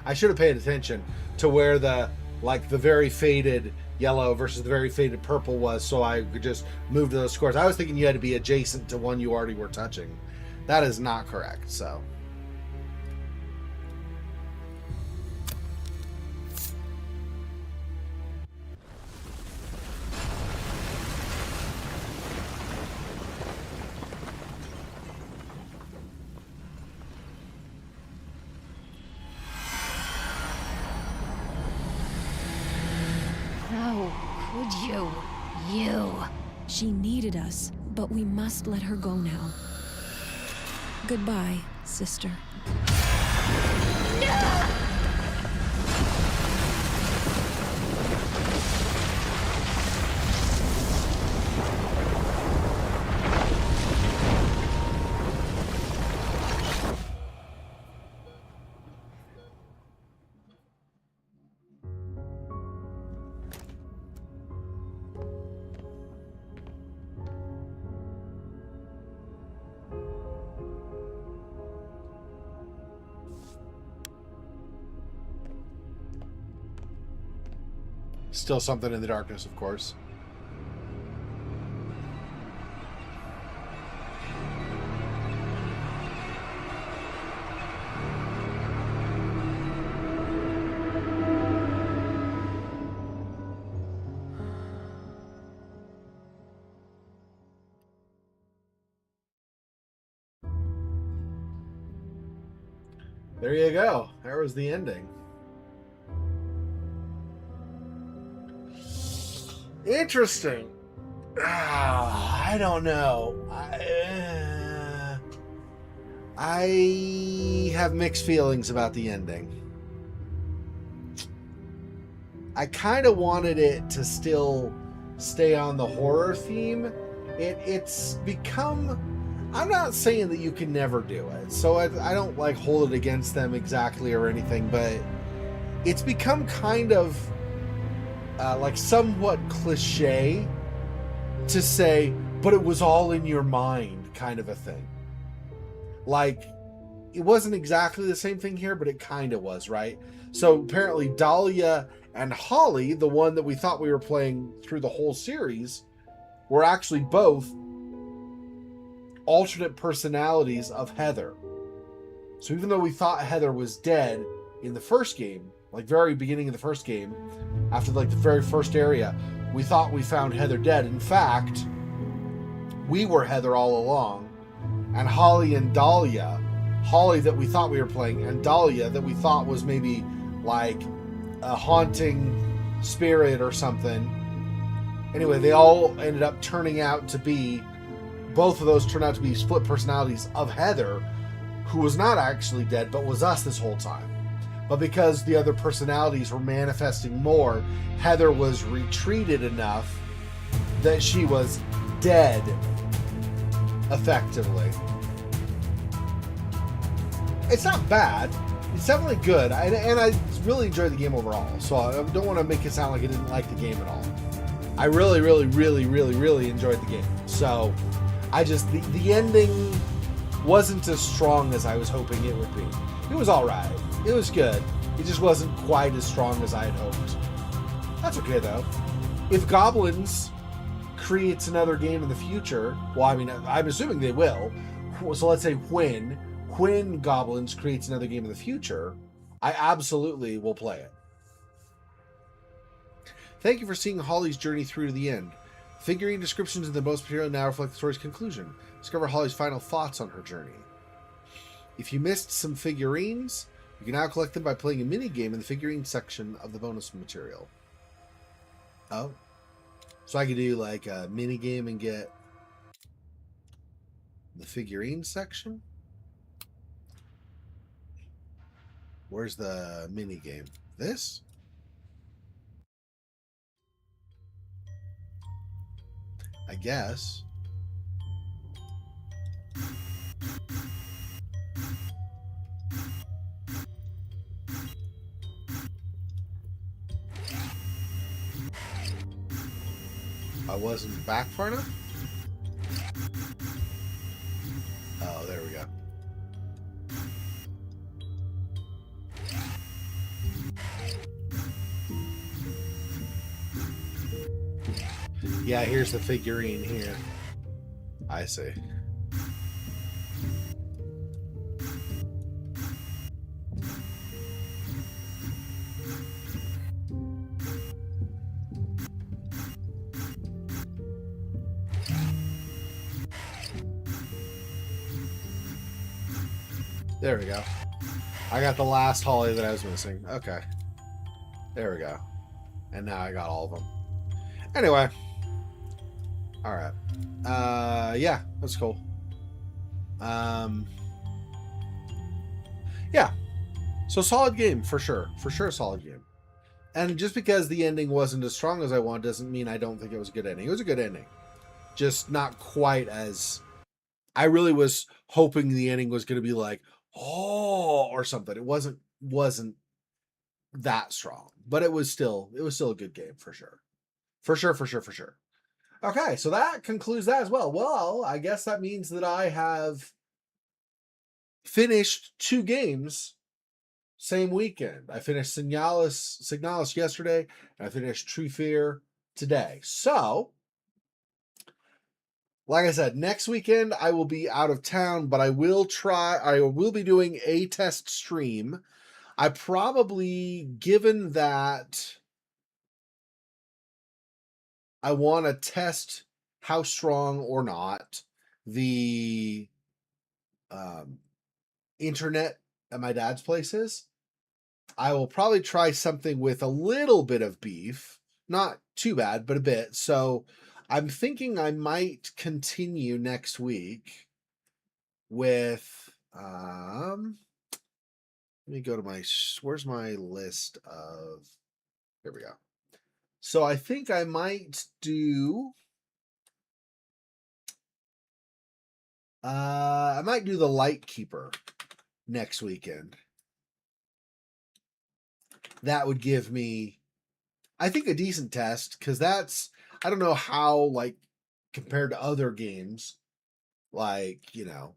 I should have paid attention to where the very faded yellow versus the very faded purple was, so I could just move to those scores. I was thinking you had to be adjacent to one you already were touching. That is not correct, so. You. She needed us, but we must let her go now. Goodbye, sister. Still something in the darkness, of course. There you go. There was the ending. Interesting. I don't know. I have mixed feelings about the ending. I kind of wanted it to still stay on the horror theme. It's become... I'm not saying that you can never do it, so I don't like hold it against them exactly or anything, but it's become kind of like somewhat cliche to say, but it was all in your mind, kind of a thing. Like, it wasn't exactly the same thing here, but it kind of was, right? So apparently Dahlia and Holly, the one that we thought we were playing through the whole series, were actually both alternate personalities of Heather. So even though we thought Heather was dead in the first game, like very beginning of the first game, after like the very first area, we thought we found Heather dead. In fact, we were Heather all along, and Holly and Dahlia, Holly that we thought we were playing, and Dahlia that we thought was maybe like a haunting spirit or something. Anyway, they all ended up turning out to be, both of those turned out to be split personalities of Heather, who was not actually dead, but was us this whole time. But because the other personalities were manifesting more, Heather was retreated enough that she was dead, effectively. It's not bad. It's definitely good. And I really enjoyed the game overall. So I don't want to make it sound like I didn't like the game at all. I really, really, really, really, really enjoyed the game. So I just, the ending wasn't as strong as I was hoping it would be. It was alright. It was good. It just wasn't quite as strong as I had hoped. That's okay though. If Goblins creates another game in the future, well, I mean, I'm assuming they will. So let's say when Goblins creates another game in the future, I absolutely will play it. Thank you for seeing Holly's journey through to the end. Figurine descriptions in the bonus material now reflect the story's conclusion. Discover Holly's final thoughts on her journey. If you missed some figurines, you can now collect them by playing a mini-game in the figurine section of the bonus material. Oh. So I could do like a mini-game and get the figurine section? Where's the mini-game? This? I guess. I wasn't back far enough? Oh, there we go. Yeah, here's the figurine here. I see. There we go. I got the last Holly that I was missing. Okay. There we go. And now I got all of them. Anyway. Alright. Yeah, that's cool. Yeah. So solid game, for sure. For sure, solid game. And just because the ending wasn't as strong as I want doesn't mean I don't think it was a good ending. It was a good ending. Just not quite as... I really was hoping the ending was going to be like, oh, or something. It wasn't that strong, but it was still a good game for sure. For sure. Okay, so that concludes that as well. Well, I guess that means that I have finished 2 games same weekend. I finished Signalis yesterday, and I finished True Fear today. So, like I said, next weekend I will be out of town, but I will be doing a test stream. I probably, given that I want to test how strong or not the internet at my dad's place is, I will probably try something with a little bit of beef. Not too bad, but a bit. So I'm thinking I might continue next week with, let me go to where's my list of, here we go. So I think I might do I might do the Light Keeper next weekend. That would give me, I think, a decent test, because that's, I don't know how, like, compared to other games, like, you know,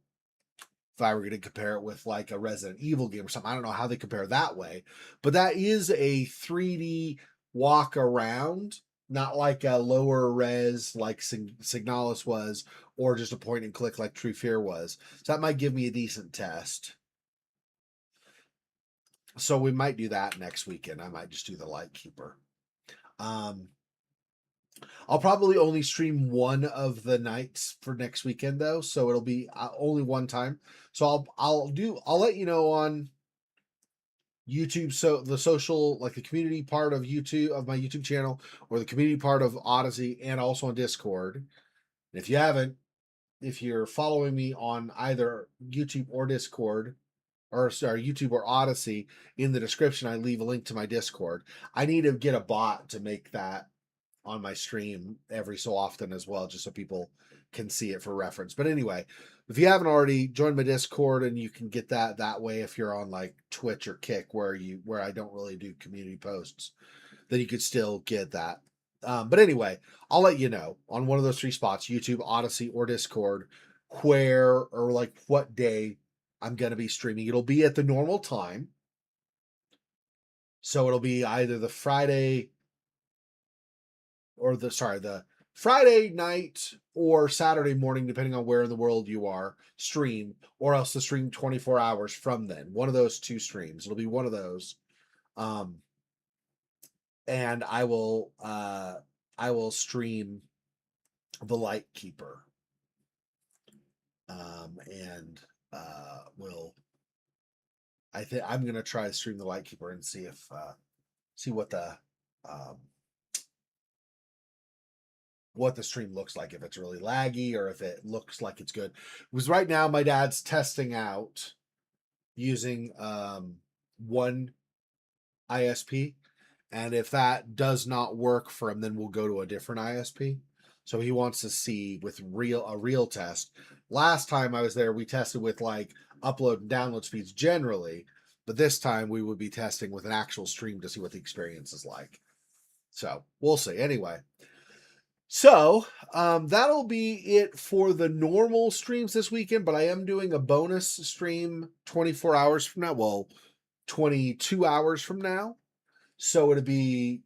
if I were going to compare it with like a Resident Evil game or something, I don't know how they compare that way, but that is a 3D walk around, not like a lower res like Signalis was, or just a point and click like True Fear was. So that might give me a decent test. So we might do that next weekend. I might just do the Light Keeper. I'll probably only stream one of the nights for next weekend though, so it'll be only one time. So I'll let you know on YouTube, so the social, like the community part of YouTube, of my YouTube channel, or the community part of Odyssey, and also on Discord. And if you're following me on either YouTube or Discord, or sorry, YouTube or Odyssey, in the description I leave a link to my Discord. I need to get a bot to make that on my stream every so often as well, just so people can see it for reference. But anyway, if you haven't already, joined my Discord, and you can get that way if you're on like Twitch or Kick, where I don't really do community posts, then you could still get that. But anyway, I'll let you know on one of those three spots, YouTube, Odyssey, or Discord, where or like what day I'm going to be streaming. It'll be at the normal time. So it'll be either the Friday night or Saturday morning, depending on where in the world you are, stream, or else the stream 24 hours from then. One of those two streams. It'll be one of those. And I will stream the Light Keeper. I'm going to try to stream the Light Keeper and see what the stream looks like, if it's really laggy or if it looks like it's good. Because right now my dad's testing out using one ISP, and if that does not work for him, then we'll go to a different ISP. So he wants to see with a real test. Last time I was there, we tested with like upload and download speeds generally, but this time we would be testing with an actual stream to see what the experience is like. So we'll see. Anyway, so that'll be it for the normal streams this weekend, but I am doing a bonus stream 24 hours from now. Well, 22 hours from now. So it'll be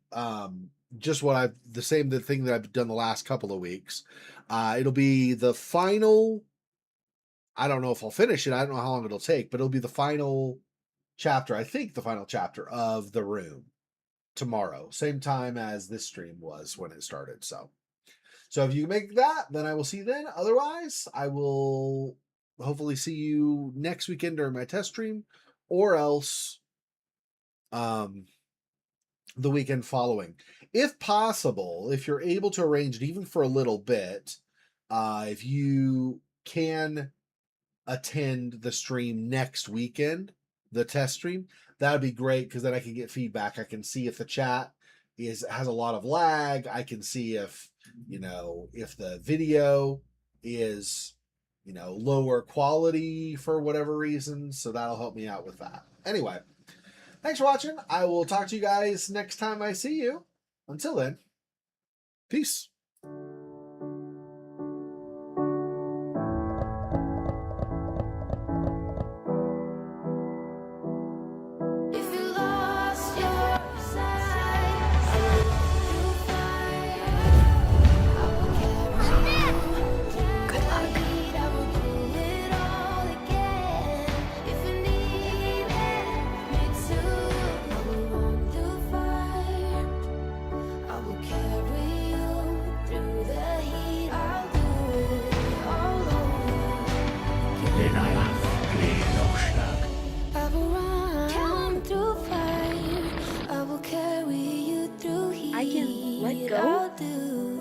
just the thing that I've done the last couple of weeks. It'll be the final, I don't know if I'll finish it. I don't know how long it'll take, but it'll be the final chapter. I think the final chapter of The Room tomorrow, same time as this stream was when it started. So if you make that, then I will see you then. Otherwise, I will hopefully see you next weekend during my test stream, or else the weekend following. If possible, if you're able to arrange it even for a little bit, if you can attend the stream next weekend, the test stream, that would be great, because then I can get feedback. I can see if the chat has a lot of lag. I can see if the video is lower quality for whatever reason. So that'll help me out with that. Anyway, thanks for watching. I will talk to you guys next time I see you. Until then, peace. I can let go?